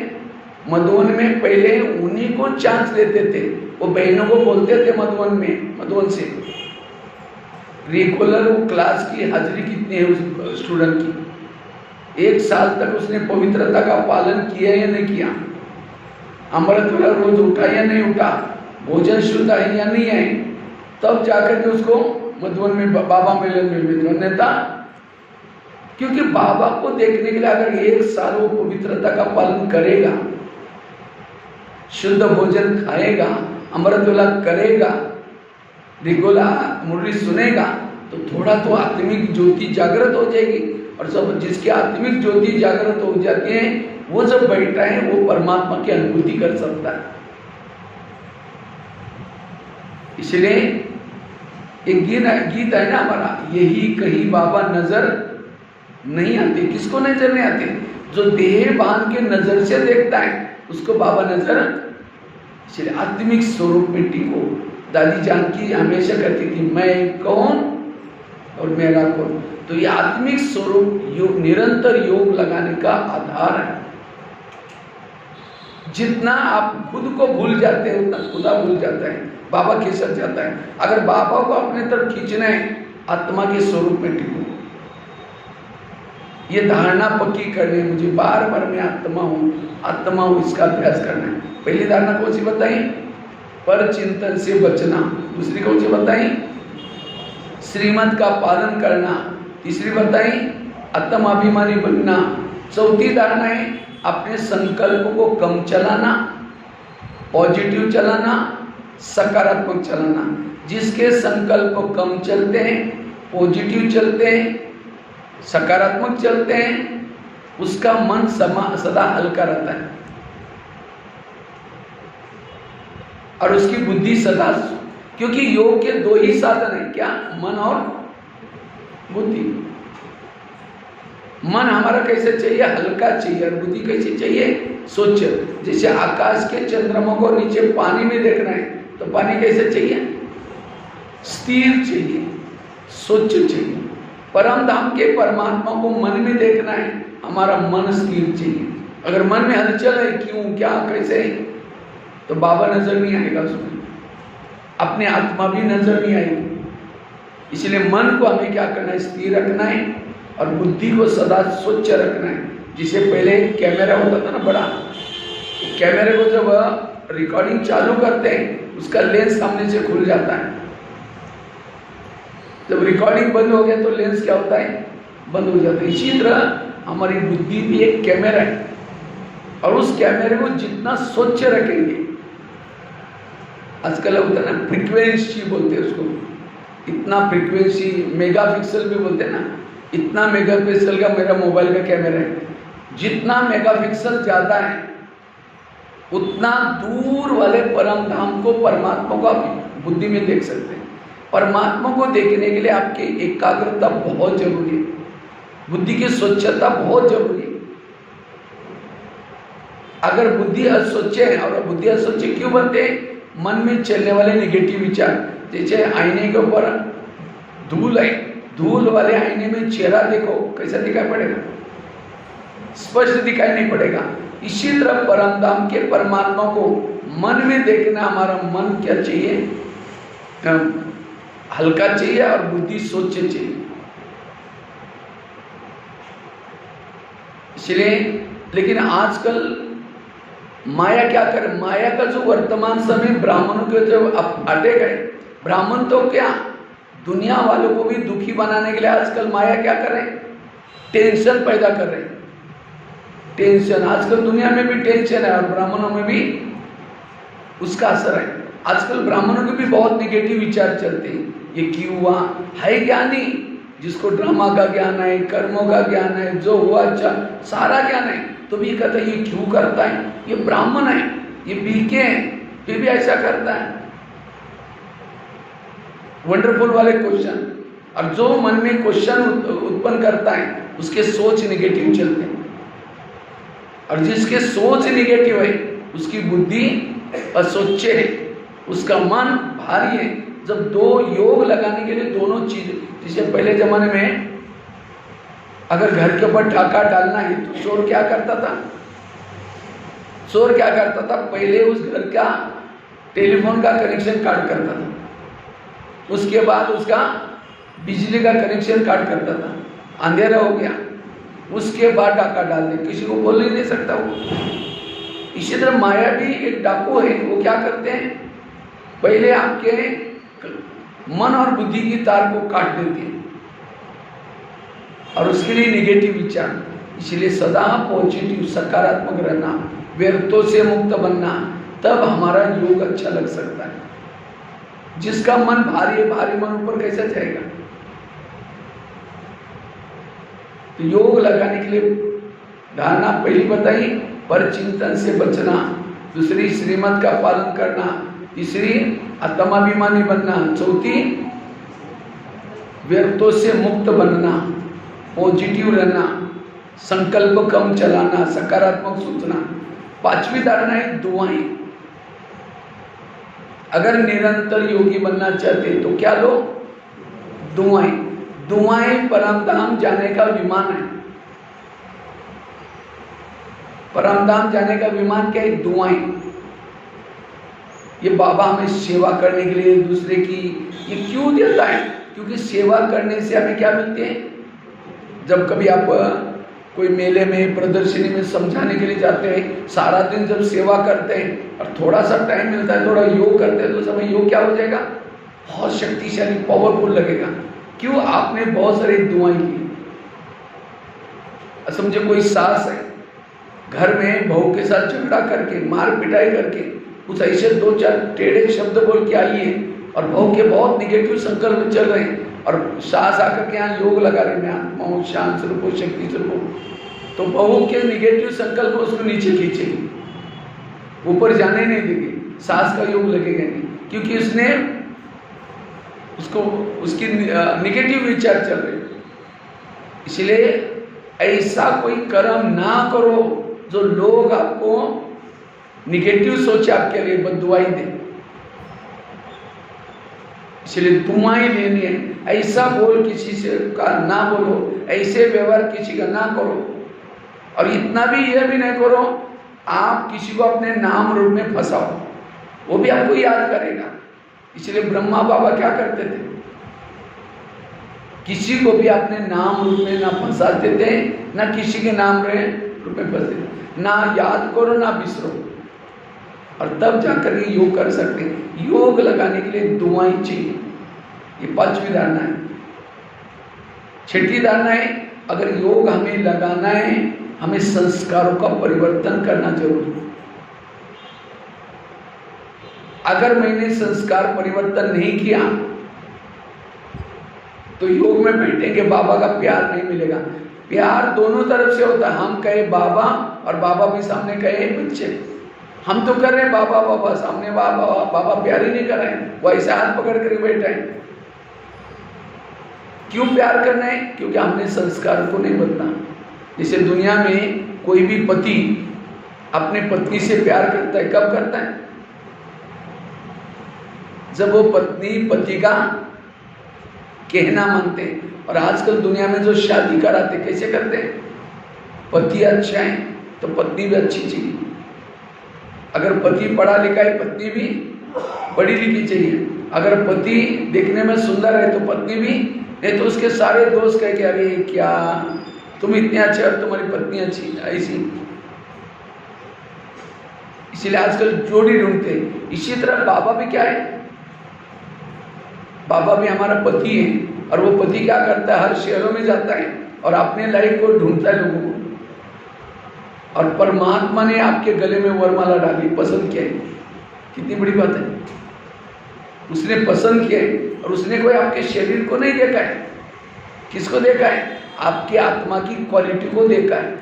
A: मधुबन में पहले उन्हीं को चांस देते थे। वो बहनों को बोलते थे मधुबन से रेगुलर वो क्लास की हाजिरी कितनी है उस स्टूडेंट की, 1 साल तक उसने पवित्रता का पालन किया या नहीं किया, अमृत वाला रोज उठा या नहीं उठा, भोजन शुद्ध है या नहीं है, तब जाकर के उसको मधुबन में बाबा मिलन में भेजो। अन्यथा, क्योंकि बाबा को देखने के लिए अगर 1 साल वो पवित्रता का पालन करेगा, शुद्ध भोजन खाएगा, अमृत वाला करेगा, रेगुलर मुरली सुनेगा, तो थोड़ा तो आत्मिक ज्योति जागृत हो जाएगी। और सब जिसकी आत्मिक ज्योति जागृत हो जाती है, वो जब बैठा है वो परमात्मा की अनुभूति कर सकता है। इसलिए एक गीत है ना हमारा, यही कहीं बाबा नजर नहीं आते। किसको नजर नहीं आते? जो देह बांध के नजर से देखता है उसको बाबा नजर। इसलिए आत्मिक स्वरूप में टिको। दादी जानकी हमेशा कहती थी मैं कौन और मेरा कौन। तो ये आत्मिक स्वरूप योग, निरंतर योग लगाने का आधार है। जितना आप खुद को भूल जाते हैं उतना खुदा भूल जाता है, बाबा खिसक जाता है। अगर बाबा को अपने तरफ खींचना है, आत्मा के स्वरूप में टिको। ये धारणा पक्की करनी है, मुझे बार बार मैं आत्मा हूँ, इसका अभ्यास करना है। पहली धारणा कौन सी बताई? पर चिंतन से बचना। दूसरी कौन सी बताई? श्रीमत का पालन करना। तीसरी बताई आत्माभिमानी बनना। चौथी धारणा है अपने संकल्प को कम चलाना, पॉजिटिव चलाना, सकारात्मक चलाना। जिसके संकल्प कम चलते हैं, पॉजिटिव चलते हैं, सकारात्मक चलते हैं, उसका मन सदा हल्का रहता है और उसकी बुद्धि सदा, क्योंकि योग के 2 ही साधन है, क्या? मन और बुद्धि। मन हमारा कैसे चाहिए? हल्का चाहिए। और बुद्धि कैसे चाहिए? स्वच्छ। जैसे आकाश के चंद्रमा को नीचे पानी में देखना है तो पानी कैसे चाहिए? स्थिर चाहिए, स्वच्छ चाहिए। परम धाम के परमात्मा को मन में देखना है, हमारा मन स्थिर चाहिए। अगर मन में हलचल है, क्यों, क्या, कैसे, तो बाबा नजर नहीं आएगा उसमें, अपने आत्मा भी नजर नहीं आएगी। इसलिए मन को हमें क्या करना है? स्थिर रखना है और बुद्धि को सदा स्वच्छ रखना है। जिसे पहले कैमरा होता था ना बड़ा, तो कैमरे को जब रिकॉर्डिंग चालू करते हैं उसका लेंस सामने से खुल जाता है, जब रिकॉर्डिंग बंद हो गया तो लेंस क्या होता है, बंद हो जाता है। इसी तरह हमारी बुद्धि भी एक कैमरा है, और उस कैमरे को जितना स्वच्छ रखेंगे, आजकल होता है ना फ्रीक्वेंसी बोलते हैं उसको, इतना फ्रीक्वेंसी, मेगापिक्सल भी बोलते हैं ना, इतना मेगापिक्सल का मेरा मोबाइल का कैमरा है। जितना मेगापिक्सल ज़्यादा है उतना दूर वाले परम धाम को, परमात्मा को आप बुद्धि में देख सकते हैं। परमात्मा को देखने के लिए आपकी एकाग्रता बहुत जरूरी है, बुद्धि की स्वच्छता बहुत जरूरी है। अगर बुद्धि अस्वच्छ है, और बुद्धि अस्वच्छ क्यों बनते हैं? मन में चलने वाले नेगेटिव विचार, जैसे आईने के ऊपर धूल है, धूल वाले आईने में चेहरा देखो कैसा दिखाई पड़ेगा, स्पष्ट दिखाई नहीं पड़ेगा। इसी तरह परमधाम के परमात्मा को मन में देखना, हमारा मन क्या चाहिए, हल्का चाहिए और बुद्धि स्वच्छ चाहिए। इसलिए लेकिन आजकल माया क्या करे, माया का जो वर्तमान समय ब्राह्मणों के जो अटे गए, ब्राह्मण तो क्या दुनिया वालों को भी दुखी बनाने के लिए आजकल माया क्या कर रहे हैं, टेंशन पैदा कर रहे हैं। टेंशन आजकल दुनिया में भी टेंशन है, और ब्राह्मणों में भी उसका असर है। आजकल ब्राह्मणों के भी बहुत निगेटिव विचार चलते हैं, ये क्यों हुआ, है ज्ञानी जिसको ड्रामा का ज्ञान है, कर्मों का ज्ञान है, जो हुआ अच्छा सारा ज्ञान है, तो भी कहता है ये क्यों करता है, ये ब्राह्मण है, ये बीके है, ये भी ऐसा करता है। वंडरफुल वाले क्वेश्चन, और जो मन में क्वेश्चन उत्पन्न करता है उसके सोच निगेटिव चलते हैं, और जिसके सोच निगेटिव है उसकी बुद्धि अस्वच्छ है, उसका मन भारी है। जब दो योग लगाने के लिए दोनों चीज, जैसे पहले जमाने में अगर घर के ऊपर ढाका डालना है तो चोर क्या करता था, चोर क्या करता था, पहले उस घर का टेलीफोन का कनेक्शन काट करता था, उसके बाद उसका बिजली का कनेक्शन काट करता था, अंधेरा हो गया उसके बाद डाका डाल दे, किसी को बोल ही नहीं सकता वो। इसी तरह माया भी एक डाकू है, वो क्या करते हैं, पहले आपके मन और बुद्धि की तार को काट देते हैं, और उसके लिए निगेटिव विचार। इसलिए सदा पॉजिटिव सकारात्मक रहना, व्यर्थों से मुक्त बनना, तब हमारा योग अच्छा लग सकता है। जिसका मन भारी है, भारी मन ऊपर कैसा जाएगा। तो योग लगाने के लिए धारणा पहली बताई, पर चिंतन से बचना, दूसरी श्रीमत का पालन करना, तीसरी आत्माभिमानी बनना, चौथी व्यर्थों से मुक्त बनना, पॉजिटिव रहना, संकल्प कम चलाना, सकारात्मक सोचना। पांचवी धारणा है दुआएं। अगर निरंतर योगी बनना चाहते हैं तो क्या लो, दुआएं। दुआएं परमधाम जाने का विमान है। परमधाम जाने का विमान क्या है, दुआएं। ये बाबा हमें सेवा करने के लिए दूसरे की ये क्यों देता है, क्योंकि सेवा करने से हमें क्या मिलते हैं। जब कभी आप कोई मेले में, प्रदर्शनी में समझाने के लिए जाते हैं, सारा दिन जब सेवा करते हैं और थोड़ा सा टाइम मिलता है, थोड़ा योग करते हैं, तो समय योग क्या हो जाएगा, बहुत शक्तिशाली, पावरफुल लगेगा। क्यों, आपने बहुत सारी दुआएं की। समझे कोई सास है, घर में बहू के साथ झगड़ा करके, मार पिटाई करके, कुछ ऐसे दो चार टेढ़े शब्द बोल के आई है, और बहू के बहुत निगेटिव संकल्प चल रहे हैं, और सास आकर के यहाँ योग लगा रहे, मैं आत्मा हूँ, शांत स्वरूप, शक्ति स्वरूप, तो बहू के निगेटिव संकल्प उसको नीचे खींचेगी, ऊपर जाने नहीं देगी, सास का योग लगेगा नहीं, क्योंकि उसने उसको उसकी निगेटिव विचार चल रहे। इसलिए ऐसा कोई कर्म ना करो जो लोग आपको निगेटिव सोचे, आपके लिए बददुआई दे। इसलिए दुआएं लेनी है, ऐसा बोल किसी से का ना बोलो, ऐसे व्यवहार किसी का ना करो, और इतना भी यह भी नहीं करो आप किसी को अपने नाम रूप में फंसाओ, वो भी आपको याद करेगा। इसलिए ब्रह्मा बाबा क्या करते थे, किसी को भी अपने नाम रूप में ना फंसाते थे, ना किसी के नाम रूप में फंसते थे, ना याद करो ना बिसरो, और तब जाकर के योग कर सकते हैं। योग लगाने के लिए दुआएं चाहिए, ये पांचवी धारणा है। छठी धारणा है, अगर योग हमें लगाना है, हमें संस्कारों का परिवर्तन करना जरूरी है। अगर मैंने संस्कार परिवर्तन नहीं किया तो योग में बैठेंगे, बाबा का प्यार नहीं मिलेगा। प्यार दोनों तरफ से होता है, हम कहे बाबा और बाबा भी सामने कहे बच्चे। हम तो कर रहे हैं बाबा बाबा, सामने बाबा बाबा प्यार ही नहीं कर रहे हैं, वो ऐसा हाथ पकड़ कर बैठे हैं। क्यों प्यार करना है? क्योंकि हमने संस्कार को नहीं बदला। जैसे दुनिया में कोई भी पति अपने पत्नी से प्यार करता है, कब करता है? जब वो पत्नी पति का कहना मानते हैं। और आजकल दुनिया में जो शादी कराते कैसे करते हैं? पति अच्छा है तो पत्नी भी अच्छी चाहिए, अगर पति पढ़ा लिखा है पत्नी भी पढ़ी लिखी चाहिए, अगर पति देखने में सुंदर है तो पत्नी भी, नहीं तो उसके सारे दोस्त कह के अरे क्या तुम इतने अच्छे और तुम्हारी पत्नी अच्छी ऐसी। इसीलिए आजकल जोड़ी ढूंढते हैं। इसी तरह बाबा भी क्या है, बाबा भी हमारा पति है और वो पति क्या करता है, हर शहरों में जाता है और अपने लाइफ को ढूंढता है लोगों को। और परमात्मा ने आपके गले में वरमाला डाली, पसंद किया है, कितनी बड़ी बात है। उसने पसंद किया है और उसने कोई आपके शरीर को नहीं देखा है, किसको देखा है? आपकी आत्मा की क्वालिटी को देखा है।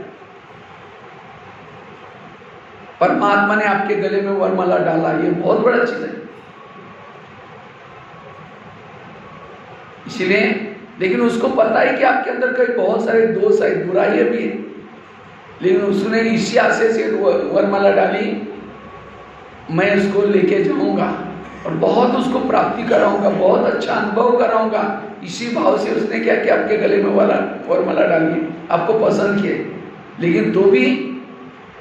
A: परमात्मा ने आपके गले में वरमाला डाला, ये बहुत बड़ा चीज है। इसलिए लेकिन उसको पता है कि आपके अंदर कई बहुत सारे दोष है, बुराइयां भी है, लेकिन उसने इसी आशय से वरमाला डाली, मैं उसको लेके जाऊंगा और बहुत उसको प्राप्ति कराऊंगा, बहुत अच्छा अनुभव कराऊंगा। इसी भाव से उसने क्या किया, आपके गले में वरमाला डाली, आपको पसंद किए। लेकिन तो भी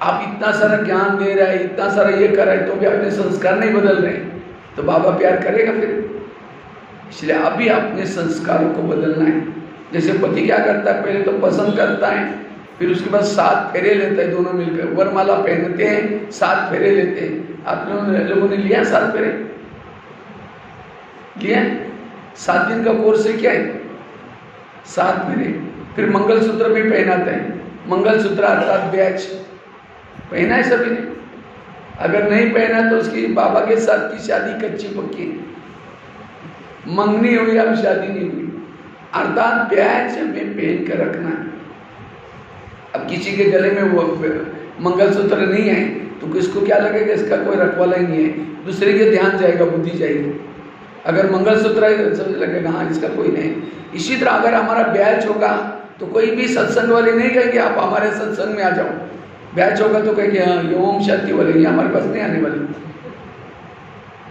A: आप इतना सारा ज्ञान दे रहे हैं, इतना सारा ये कर रहे हैं, तो भी अपने संस्कार नहीं बदल रहे, तो बाबा प्यार करेगा फिर? इसलिए अभी अपने संस्कारों को बदलना है। जैसे पति क्या करता है, पहले तो पसंद करता है, फिर उसके बाद 7 फेरे लेता है, दोनों मिलकर वरमाला पहनते हैं, 7 फेरे लेते हैं। आप लोगों ने लिया 7 फेरे? लिया? 7 दिन का कोर्स है, क्या है 7 फेरे। फिर मंगलसूत्र भी पहनाते हैं, मंगलसूत्र अर्थात बैच पहना है सभी ने। अगर नहीं पहना तो उसकी बाबा के साथ की शादी कच्ची पक्की, मंगनी हुई अब शादी नहीं हुई, अर्थात ब्याज हमें पहन कर रखना है। अब किसी के गले में वो मंगलसूत्र नहीं है तो किसको क्या लगेगा, इसका कोई रखवाला ही नहीं है, दूसरे के ध्यान जाएगा, बुद्धि जाएगी। अगर मंगलसूत्र है तो समझ लगेगा हाँ इसका कोई नहीं। इसी तरह अगर हमारा ब्याज होगा तो कोई भी सत्संग वाले नहीं कहेंगे आप हमारे सत्संग में आ जाओ, ब्याज होगा तो कहेंगे हाँ ये ओम शांति वाले, ये हमारे पास नहीं आने वाले।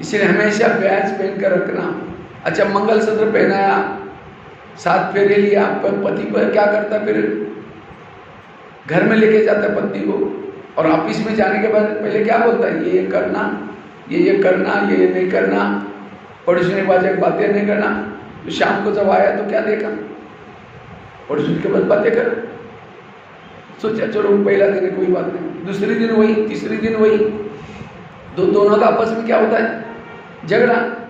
A: इसलिए हमेशा ब्याज पहन कर रखना। अच्छा, मंगलसूत्र पहनाया, 7 फेरे लिया, पति को क्या करता, फिर घर में लेके जाता है पत्नी को, और ऑफिस में जाने के बाद पहले क्या बोलता है, ये करना, ये करना, ये नहीं करना, पड़ोसी बाजे बातें नहीं करना। तो शाम को जब आया तो क्या देखा, पड़ोसी के बाद बातें कर, सोचा चलो पहला दिन कोई बात नहीं, दूसरे दिन वही, तीसरे दिन वही, दोनों का आपस में क्या होता है,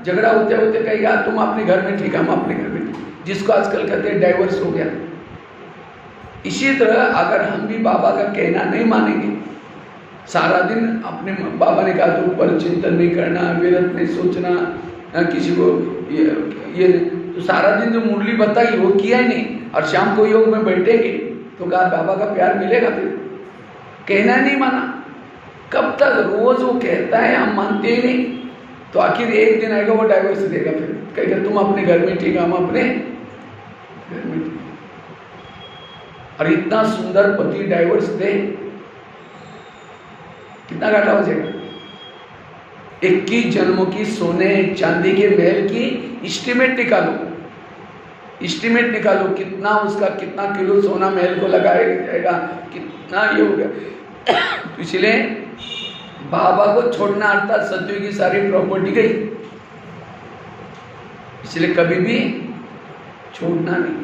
A: झगड़ा होते होते कहेगा तुम अपने घर में ठीक, हम अपने घर में ठीक, जिसको आजकल कहते हैं डाइवर्स हो गया। इसी तरह अगर हम भी बाबा का कहना नहीं मानेंगे, सारा दिन अपने बाबा ने कहा तो ऊपर चिंतन नहीं करना, वेदत नहीं सोचना, किसी को ये तो सारा दिन जो मुरली बताई वो किया ही नहीं, और शाम को योग में बैठेंगे तो कहा बाबा का प्यार मिलेगा? फिर कहना नहीं माना, कब तक रोज वो कहता है हम मानते ही नहीं, तो आखिर एक दिन आएगा वो डाइवर्स देगा, फिर कहेगा तुम अपने घर में ठीक, हम अपने घर में ठीक। और इतना सुंदर पति डाइवर्स दे, कितना घाटा हो जाएगा। 21 जन्मों की सोने चांदी के महल की एस्टिमेट निकालो, एस्टिमेट निकालो कितना उसका, कितना किलो सोना महल को लगाया जाएगा, कितना ये हो गया। तो इसलिए बाबा को छोड़ना अर्थात सत्य की सारी प्रॉपर्टी गई, इसलिए कभी भी छोड़ना नहीं।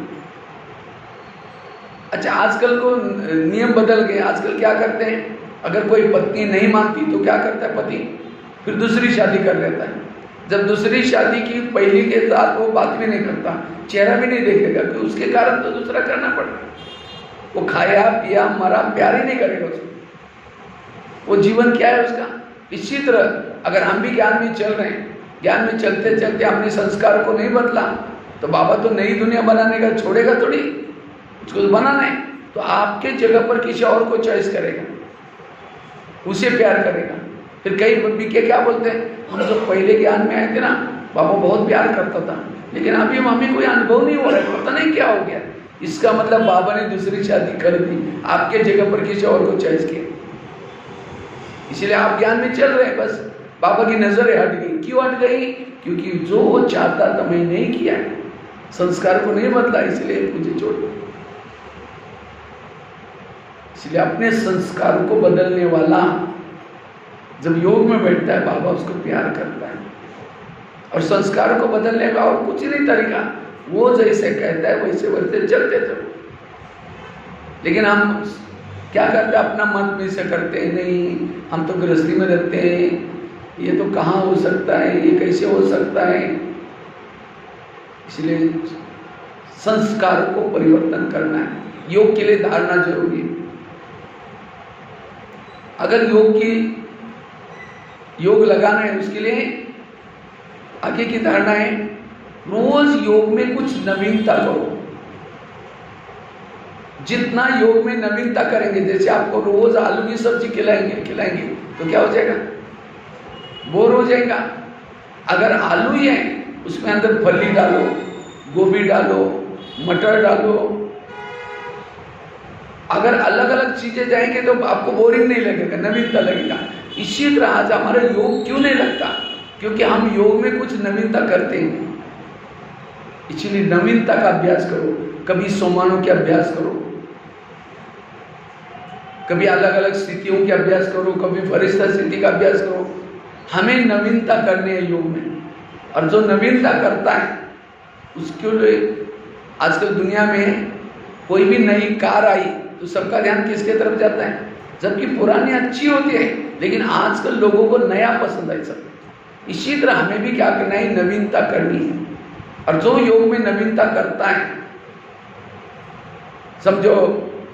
A: अच्छा, आजकल को नियम बदल गए, आजकल क्या करते हैं, अगर कोई पत्नी नहीं मानती तो क्या करता है पति, फिर दूसरी शादी कर लेता है। जब दूसरी शादी की पहली के साथ वो बात भी नहीं करता, चेहरा भी नहीं देखेगा, कि उसके कारण तो दूसरा करना पड़ रहा। वो खाया पिया मरा, प्यार ही नहीं करेगा उसको। वो जीवन क्या है उसका? इसी तरह अगर हम भी ज्ञान में चल रहे हैं, ज्ञान में चलते चलते हमने संस्कार को नहीं बदला, तो बाबा तो नई दुनिया बनाने का छोड़ेगा थोड़ी, उसको बनाना है तो आपके जगह पर किसी और को चॉइस करेगा, उसे प्यार करेगा। फिर कई बीके क्या बोलते हैं, हम तो पहले ज्ञान में आए थे ना, बाबा बहुत प्यार करता था, लेकिन अभी हमें कोई अनुभव नहीं हो रहा है, पता नहीं क्या हो गया। इसका मतलब बाबा ने दूसरी शादी कर दी, आपके जगह पर किसी और को चॉइस किया, इसलिए आप ज्ञान में चल रहे हैं, बस बाबा की नजर हट गई। क्यों हट गई? क्योंकि जो वो चाहता था मैं नहीं किया, संस्कार को नहीं बदला, इसलिए मुझे छोड़ दो। इसलिए अपने संस्कार को बदलने वाला जब योग में बैठता है, बाबा उसको प्यार करता है। और संस्कार को बदलने का और कुछ नहीं तरीका, वो जैसे कहता है वैसे वैसे चलते चलो। लेकिन हम क्या करते हैं, अपना मन में से करते हैं, नहीं हम तो गृहस्थी में रहते हैं, ये तो कहाँ हो सकता है, ये कैसे हो सकता है। इसलिए संस्कार को परिवर्तन करना है। योग के लिए धारणा जरूरी है। अगर योग लगाना है, उसके लिए आगे की धारणा है, रोज योग में कुछ नवीनता करो। जितना योग में नवीनता करेंगे, जैसे आपको रोज आलू की सब्जी खिलाएंगे तो क्या हो जाएगा, बोर हो जाएगा। अगर आलू ही है, उसमें अंदर फली डालो, गोभी डालो, मटर डालो, अगर अलग अलग चीजें जाएंगे तो आपको बोरिंग नहीं लगेगा, नवीनता लगेगा। इसी तरह आज हमारा योग क्यों नहीं लगता, क्योंकि हम योग में कुछ नवीनता करते हैं। इसलिए नवीनता का अभ्यास करो, कभी सोमानों के अभ्यास करो, कभी अलग अलग स्थितियों के अभ्यास करो, कभी फरिश्ता स्थिति का अभ्यास करो। हमें नवीनता करनी है योग में, और जो नवीनता करता है उसके लिए आजकल दुनिया में कोई भी नई कार आई तो सबका ध्यान किसके तरफ जाता है, जबकि पुरानी अच्छी होती है, लेकिन आजकल लोगों को नया पसंद है सब। इसी तरह हमें भी क्या करना है, नवीनता करनी है। और जो योग में नवीनता करता है, समझो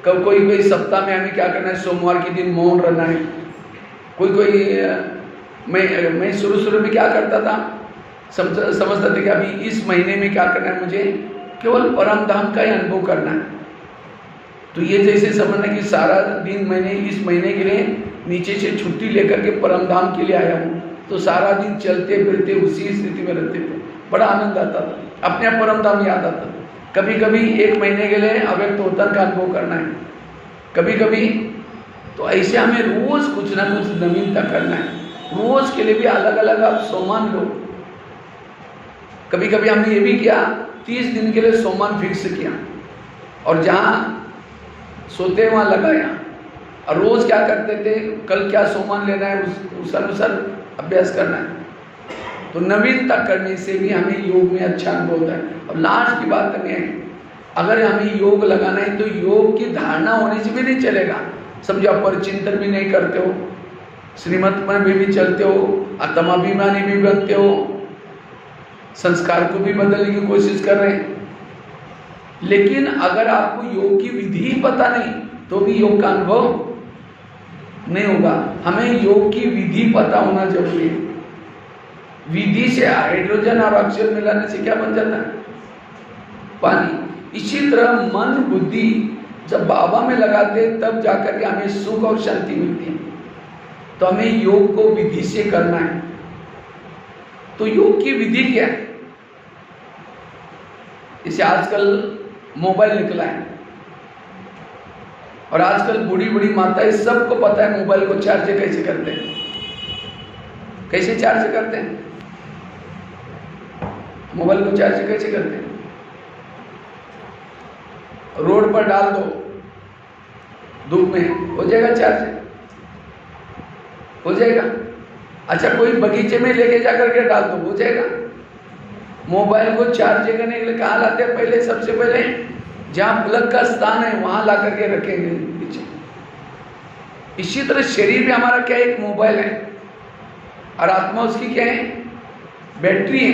A: कोई सप्ताह में हमें क्या करना है, सोमवार के दिन मौन रहना है। मैं शुरू में क्या करता था, समझता था कि अभी इस महीने में क्या करना है, मुझे केवल परम धाम का ही अनुभव करना है। तो ये जैसे समझना कि सारा दिन मैंने इस महीने के लिए नीचे से छुट्टी लेकर के परम धाम के लिए आया हूँ, तो सारा दिन चलते फिरते उसी स्थिति में रहते थे, बड़ा आनंद आता था, अपने आप परम धाम याद आता था। कभी कभी 1 महीने के लिए अव्यक्त होतन का अनुभव करना है, कभी कभी तो ऐसे हमें रोज कुछ ना कुछ नवीनता करना है। रोज के लिए भी अलग अलग आप सोमान लो। कभी कभी हमने ये भी किया, 30 दिन के लिए सोमान फिक्स किया, और जहाँ सोते वहाँ लगाया, और रोज क्या करते थे, कल क्या सोमान लेना है उस अनुसार अभ्यास करना है। तो नवीनता करने से भी हमें योग में अच्छा अनुभव होता है। और लास्ट की बात करनी है, अगर हमें योग लगाना है तो योग की धारणा होने से भी नहीं चलेगा। समझो आप परिचिंतन भी नहीं करते हो, श्रीमत में भी चलते हो, आत्माभिमानी भी बनते हो, संस्कार को भी बदलने की कोशिश कर रहे हैं, लेकिन अगर आपको योग की विधि पता नहीं तो भी योग का अनुभव नहीं होगा। हमें योग की विधि पता होना जरूरी है। विधि से हाइड्रोजन और ऑक्सीजन मिलाने से क्या बन जाता है, पानी। इसी तरह मन बुद्धि जब बाबा में लगाते तब जाकर के हमें सुख और शांति मिलती है। तो हमें योग को विधि से करना है। तो योग की विधि क्या है, इसे आजकल मोबाइल निकला है, और आजकल बूढ़ी बूढ़ी माताएं सबको पता है मोबाइल को चार्ज कैसे करते हैं। कैसे चार्ज करते हैं मोबाइल को, चार्ज कैसे करते हैं, रोड पर डाल दो, धूप में हो जाएगा चार्ज, हो जाएगा। अच्छा कोई बगीचे में लेके जाकर के डाल दो, हो जाएगा। मोबाइल को चार्ज करने के लिए कहाँ लाते हैं, पहले सबसे पहले जहाँ प्लग का स्थान है वहां ला करके रखेंगे पीछे। इसी तरह शरीर भी हमारा क्या है, एक मोबाइल है, और आत्मा उसकी क्या है, बैटरी है।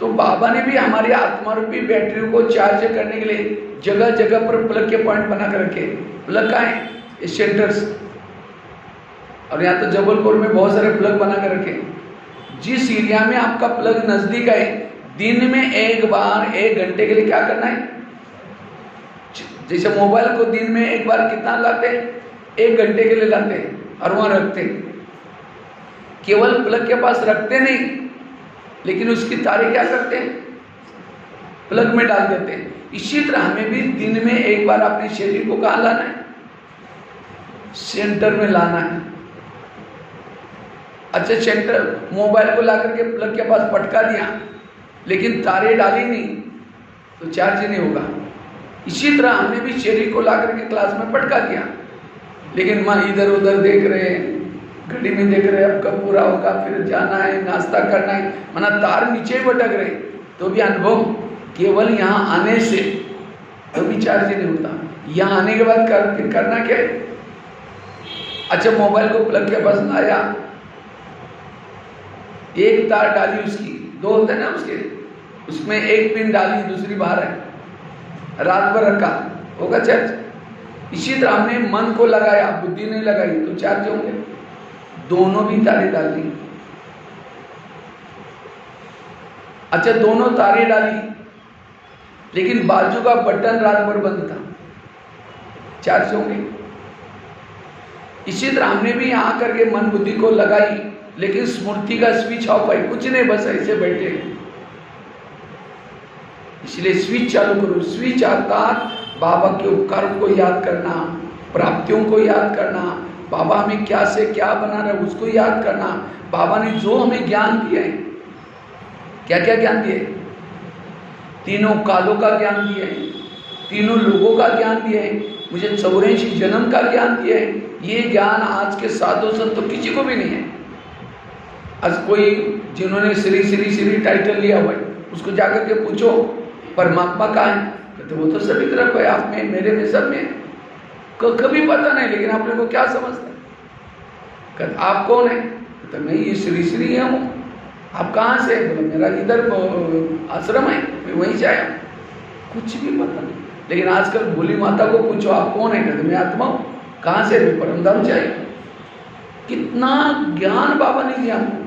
A: तो बाबा ने भी हमारी आत्मा रूपी बैटरी को चार्ज करने के लिए जगह जगह पर प्लग के पॉइंट बना कर रखे। प्लग कहाँ है? ये सेंटर्स। और यहाँ तो जबलपुर में बहुत सारे प्लग बना कर रखे। जिस एरिया में आपका प्लग नजदीक है, दिन में एक बार 1 घंटे के लिए क्या करना है? जैसे मोबाइल को दिन में एक बार कितना लाते हैं? 1 घंटे के लिए लाते हैं और वहां रखते हैं। केवल प्लग के पास रखते नहीं, लेकिन उसकी तारें क्या करते हैं? प्लग में डाल देते हैं। इसी तरह हमें भी दिन में एक बार अपने शरीर को कहाँ लाना है? सेंटर में लाना है। अच्छा, सेंटर मोबाइल को ला करके प्लग के पास पटका दिया, लेकिन तारे डाली नहीं, तो चार्ज ही नहीं होगा। इसी तरह हमने भी शरीर को ला करके क्लास में पटका दिया, लेकिन माँ इधर उधर देख रहे हैं, घड़ी में देख रहे हैं अब कब पूरा होगा, फिर जाना है, नाश्ता करना है, माना तार नीचे ही भटक रहे, तो भी अनुभव केवल यहाँ आने से तो भी चार्ज ही नहीं होता। यहाँ आने के बाद फिर करना क्या है? अच्छा, मोबाइल को प्लग के पास लाया, एक तार डाली, उसकी 2 होते हैं ना उसके, उसमें एक पिन डाली, दूसरी बाहर है, रात भर रखा, होगा चार्ज? इसी तरह हमने मन को लगाया, बुद्धि नहीं लगाई, तो चार्ज होंगे। दोनों भी तारे डाली। अच्छा, दोनों तारे डाली, लेकिन बाजू का बटन रात भर बंद था, चार्ज होंगे। इसी तरह हमने भी यहाँ करके मन बुद्धि को लगाई, लेकिन स्मृति का स्विच ऑफ है, कुछ नहीं, बस ऐसे बैठे। इसलिए स्विच चालू करो। स्विच अर्थात बाबा के उपकारों को याद करना, प्राप्तियों को याद करना, बाबा हमें क्या से क्या बना रहा है उसको याद करना, बाबा ने जो हमें ज्ञान दिया है, क्या क्या ज्ञान दिए? 3 कालों का ज्ञान दिया है, 3 लोगों का ज्ञान दिया है, मुझे 84 जन्म का ज्ञान दिया है। ये ज्ञान आज के साधु संतों किसी को भी नहीं है। आज कोई जिन्होंने श्री श्री श्री टाइटल लिया हुआ है, उसको जाकर के पूछो परमात्मा कहाँ है, कहते वो तो सभी तरफ है, आप में, मेरे में, सब में, कभी पता नहीं, लेकिन आपने को क्या समझता है? कहते आप कौन है? कहते मैं ये श्री श्री हूँ। आप कहाँ से? बोले मेरा इधर आश्रम है, मैं वहीं से आया। कुछ भी पता नहीं। लेकिन आजकल भोली माता को पूछो आप कौन है, कहते मैं आत्मा हूँ। कहाँ से? मैं परमधाम से आया। कितना ज्ञान बाबा ने दिया हमको,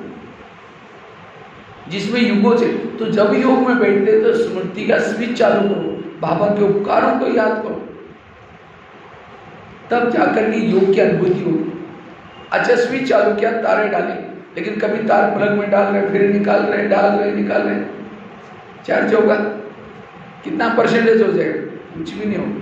A: जिसमें युगों से। तो जब योग में बैठते तो स्मृति का स्विच चालू करो, बाबा के उपकारों को याद करो, तब जाकर के योग की अनुभूति होगी। अच्छा, स्विच चालू किया, तारे डाले, लेकिन कभी तार प्लग में डाल रहे, फिर निकाल रहे, डाल रहे, निकाल रहे, चार्ज होगा? कितना परसेंटेज हो जाएगा? कुछ भी नहीं होगा।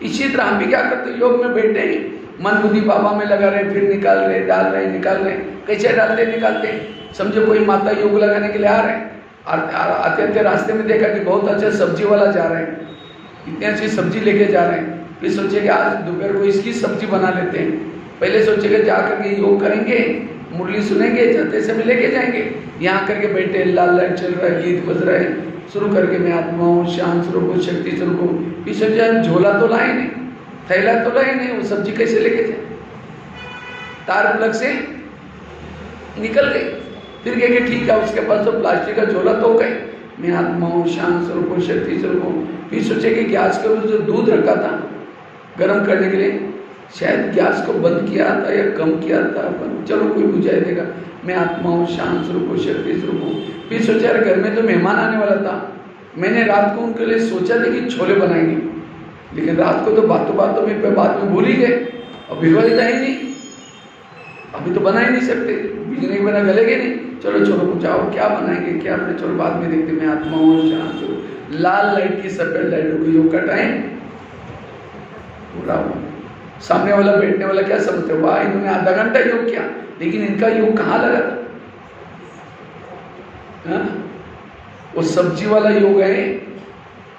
A: इसी तरह हम भी क्या करते, योग में बैठे हैं, मन बुद्धि बाबा में लगा रहे, फिर निकाल रहे, डाल रहे, निकाल रहे। कैसे डालते निकालते? समझो कोई माता योग लगाने के लिए आ रहे हैं, आते आते रास्ते में देखा कि बहुत अच्छा सब्जी वाला जा रहे हैं, इतनी अच्छी सब्जी लेके जा रहे हैं, फिर सोचे कि आज दोपहर को इसकी सब्जी बना लेते हैं। पहले सोचे कि जाकर के योग करेंगे, मुरली सुनेंगे, जाते समय लेके जाएंगे। यहाँ करके बैठे, लाल लाइट चल रहा है, गीत बज रहा है, शुरू करके मैं आत्मा हूँ, शांत स्वरूप हूँ, शक्ति स्वरूप हूँ। फिर सोचा झोला तो लाए नहीं, थैला तो लाए नहीं, वो सब्जी कैसे लेके जाए? तार प्लग से निकल गई। फिर कहे कि ठीक है, उसके पास तो प्लास्टिक का झोला तो गए, मैं आत्मा हूँ, शांत स्वरूप हूँ, शक्ति स्वरूप हूँ। फिर सोचे कि गैस के ऊपर जो दूध रखा था गर्म करने के लिए, शायद गैस को बंद किया था या कम किया था, चलो कोई बुझाई देगा। मैं आत्मा हूँ, शांत स्वरूप हूँ, शक्ति स्वरूप हूँ। फिर सोचा यार घर में तो मेहमान आने वाला था, मैंने रात को उनके लिए सोचा था कि छोले बनाएंगे, लेकिन रात को तो बातों बातों में बाद में भूल ही गए, और भिजवाई था ही नहीं, अभी तो बना ही नहीं सकते, बिजली के बिना गलेगे नहीं। चलो छोड़ो, कुछ आओ क्या बनाएंगे, क्या अपने, चलो बाद में देखते। मैं आत्मा हूँ, शांत स्वरूप। लाल लाइट की सफेद लाइट हो गई, योग का टाइम पूरा हुआ। सामने वाला बैठने वाला क्या समझते, वाह इन्होंने आधा घंटा योग किया, लेकिन इनका योग कहाँ लगा था? हाँ? वो सब्जी वाला योग है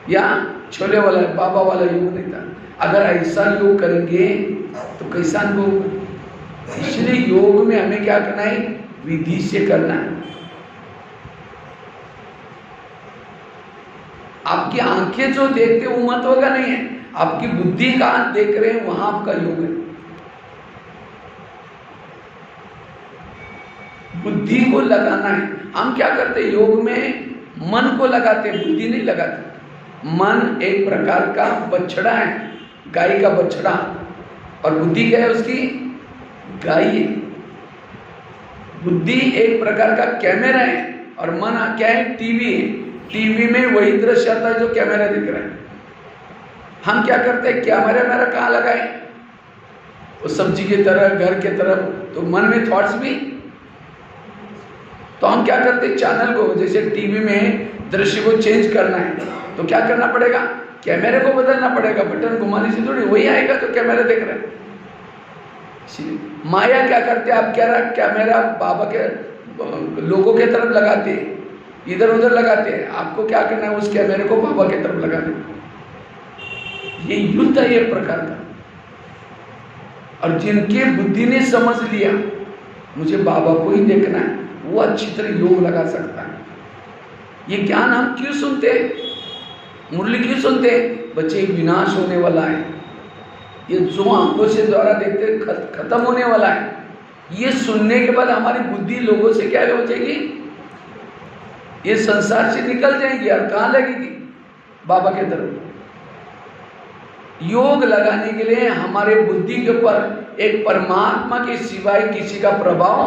A: या छोले वाला है, बाबा वाला योग नहीं था। अगर ऐसा योग करेंगे तो कैसा अनुभव होगा? इसलिए योग में हमें क्या करना है? विधि से करना है। आपकी आंखें जो देखते वो महत्व का नहीं है, आपकी बुद्धि कहाँ देख रहे हैं वहां आपका योग है। बुद्धि को लगाना है। हम क्या करते हैं योग में, मन को लगाते, बुद्धि नहीं लगाते। मन एक प्रकार का बछड़ा है, गाय का बछड़ा, और बुद्धि क्या है उसकी, गाय है। बुद्धि एक प्रकार का कैमरा है और मन क्या है, टीवी है। टीवी में वही दृश्य आता है जो कैमरा दिख रहा है। हम क्या करते हैं, कैमरा मेरा कहाँ लगाए, वो सब्जी की तरह, घर के तरफ, तो मन में थॉट्स भी। तो हम क्या करते हैं, चैनल को, जैसे टीवी में दृश्य को चेंज करना है तो क्या करना पड़ेगा, कैमरे को बदलना पड़ेगा। बटन घुमाने से थोड़ी वही आएगा तो कैमरा देख रहे हैं। माया क्या करते हैं, आप क्या कैमरा बाबा के लोगों के तरफ लगाते हैं, इधर उधर लगाते हैं। आपको क्या करना है, उस कैमरे को बाबा के तरफ लगाना। ये युद्ध है एक प्रकार का। और जिनके बुद्धि ने समझ लिया मुझे बाबा को ही देखना है, वो अच्छी तरह योग लगा सकता है। ये ज्ञान हम क्यों सुनते हैं, मुरली क्यों सुनते हैं, बच्चे एक विनाश होने वाला है, ये जो आंखों से द्वारा देखते खत्म होने वाला है। ये सुनने के बाद हमारी बुद्धि लोगों से क्या हो जाएगी, ये संसार से निकल जाएगी और कहाँ लगेगी, बाबा के तरफ। योग लगाने के लिए हमारे बुद्धि के ऊपर एक परमात्मा के सिवाय किसी का प्रभाव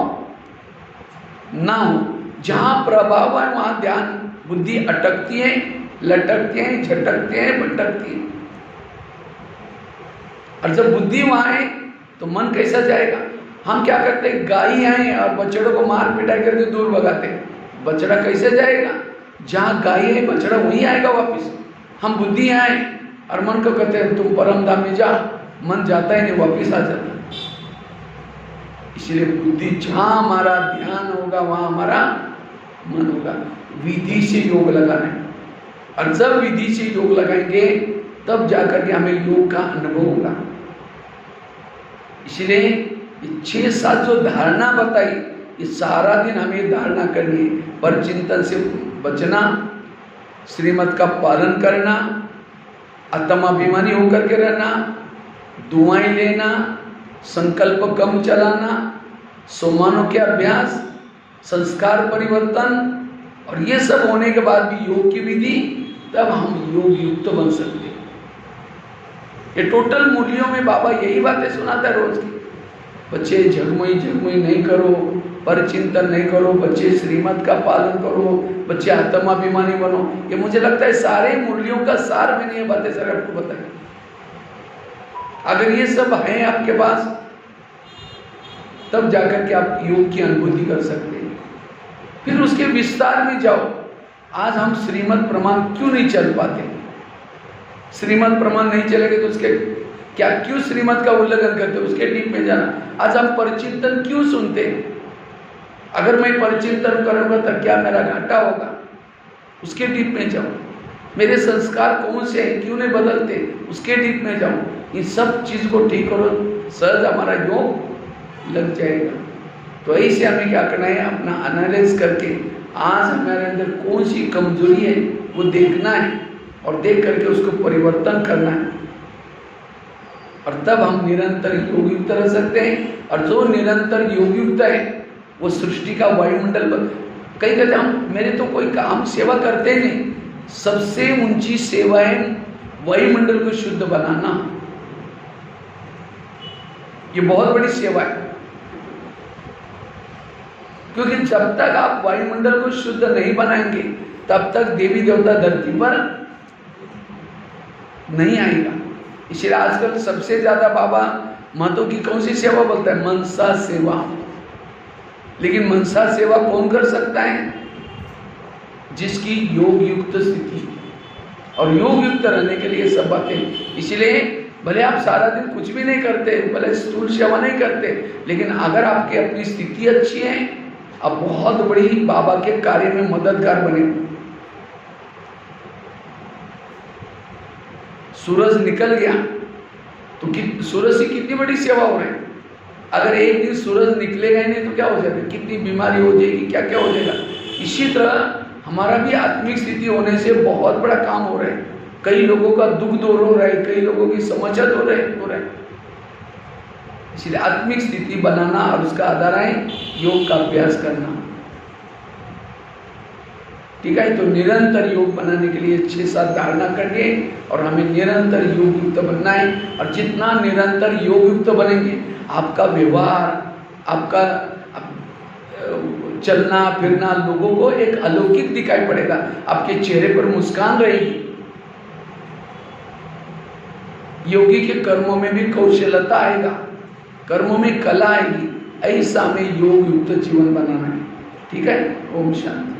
A: ना हो। जहां प्रभाव है वहां ध्यान बुद्धि अटकती है, लटकती है, झटकती है, भटकती है। और जब बुद्धि वहां है तो मन कैसा जाएगा। हम क्या करते हैं, गाय आए और बछड़ों को मार पिटाई करके दूर भगाते हैं, बछड़ा कैसे जाएगा, जहां गाय है बछड़ा वहीं आएगा वापिस। हम बुद्धि आए और मन को कहते हैं तुम परम धाम में जा, मन जाता ही नहीं, वापिस आ जाता। इसलिए बुद्धि जहां हमारा ध्यान होगा वहां हमारा मन होगा। विधि से योग लगाना है, और जब विधि से योग लगाएंगे तब जाकर के हमें योग का अनुभव होगा। इसलिए 6-7 जो धारणा बताई, ये सारा दिन हमें धारणा करनी है। पर चिंतन से बचना, श्रीमत का पालन करना, आत्माभिमानी होकर के रहना, दुआएं लेना, संकल्प कम चलाना, सोमानों के अभ्यास, संस्कार परिवर्तन, और ये सब होने के बाद भी योग की विधि, तब हम योग युक्त बन सकते हैं। ये टोटल मूल्यों में बाबा यही बातें सुनाता है रोज की। बच्चे झगमुई झगमुई नहीं करो, पर चिंतन नहीं करो, बच्चे श्रीमत का पालन करो, बच्चे आत्माभिमानी बनो। ये मुझे लगता है सारे मूल्यों का सार मैंने ये बातें सर आपको बताई। अगर ये सब है आपके पास तब जाकर के आप योग की अनुभूति कर सकते हैं। फिर उसके विस्तार में जाओ। आज हम श्रीमत प्रमाण क्यों नहीं चल पाते, श्रीमत प्रमाण नहीं चलेंगे तो उसके क्या, क्यों श्रीमत का उल्लंघन करते, उसके डीप में जाना। आज हम परिचिंतन क्यों सुनते हैं, अगर मैं परिचिंतन करूंगा तो क्या मेरा घाटा होगा, उसके डीप में जाओ। मेरे संस्कार कौन से हैं, क्यों नहीं बदलते, उसके डीप में जाओ। इन सब चीज को ठीक करो, सहज हमारा योग लग जाएगा। तो ऐसे हमें क्या करना है, अपना एनालाइज करके आज हमारे अंदर कौन सी कमजोरी है वो देखना है, और देख करके उसको परिवर्तन करना है। और तब हम निरंतर योग युक्त रह सकते हैं। और जो निरंतर योग युक्त है वो सृष्टि का वायुमंडल पर, कहीं कहते हम मेरे तो कोई काम सेवा करते नहीं, सबसे ऊंची सेवा है वायुमंडल को शुद्ध बनाना। ये बहुत बड़ी सेवा है, क्योंकि जब तक आप वायुमंडल को शुद्ध नहीं बनाएंगे तब तक देवी देवता धरती पर नहीं आएगा। इसलिए आजकल सबसे ज्यादा बाबा महतों की कौन सी सेवा बोलता है, मनसा सेवा। लेकिन मनसा सेवा कौन कर सकता है, जिसकी योग युक्त स्थिति, और योग युक्त रहने के लिए सब बातें। इसलिए भले आप सारा दिन कुछ भी नहीं करते, भले स्थूल सेवा नहीं करते, लेकिन अगर आपकी अपनी स्थिति अच्छी है, आप बहुत बड़ी बाबा के कार्य में मददगार बने। सूरज निकल गया तो सूरज की कितनी बड़ी सेवा हो रही है। अगर एक दिन सूरज निकलेगा ही नहीं तो क्या हो जाएगा, कितनी बीमारी हो जाएगी, क्या क्या हो जाएगा। इसी तरह हमारा भी आत्मिक स्थिति होने से बहुत बड़ा काम हो रहा है। कई लोगों का दुख दूर हो रहा है, कई लोगों की समझत हो रहे। इसलिए आत्मिक स्थिति बनाना और उसका आधार है योग का अभ्यास करना। ठीक है, तो निरंतर योग बनाने के लिए 6-7 धारणा करनी और हमें निरंतर योग युक्त बनना है। और जितना निरंतर योग युक्त बनेंगे, आपका व्यवहार, आपका चलना फिरना लोगों को एक अलौकिक दिखाई पड़ेगा, आपके चेहरे पर मुस्कान रहेगी। योगी के कर्मों में भी कौशलता आएगा, कर्मों में कला आएगी। ऐसा हमें योग युक्त जीवन बनाना है। ठीक है, ओम शांति।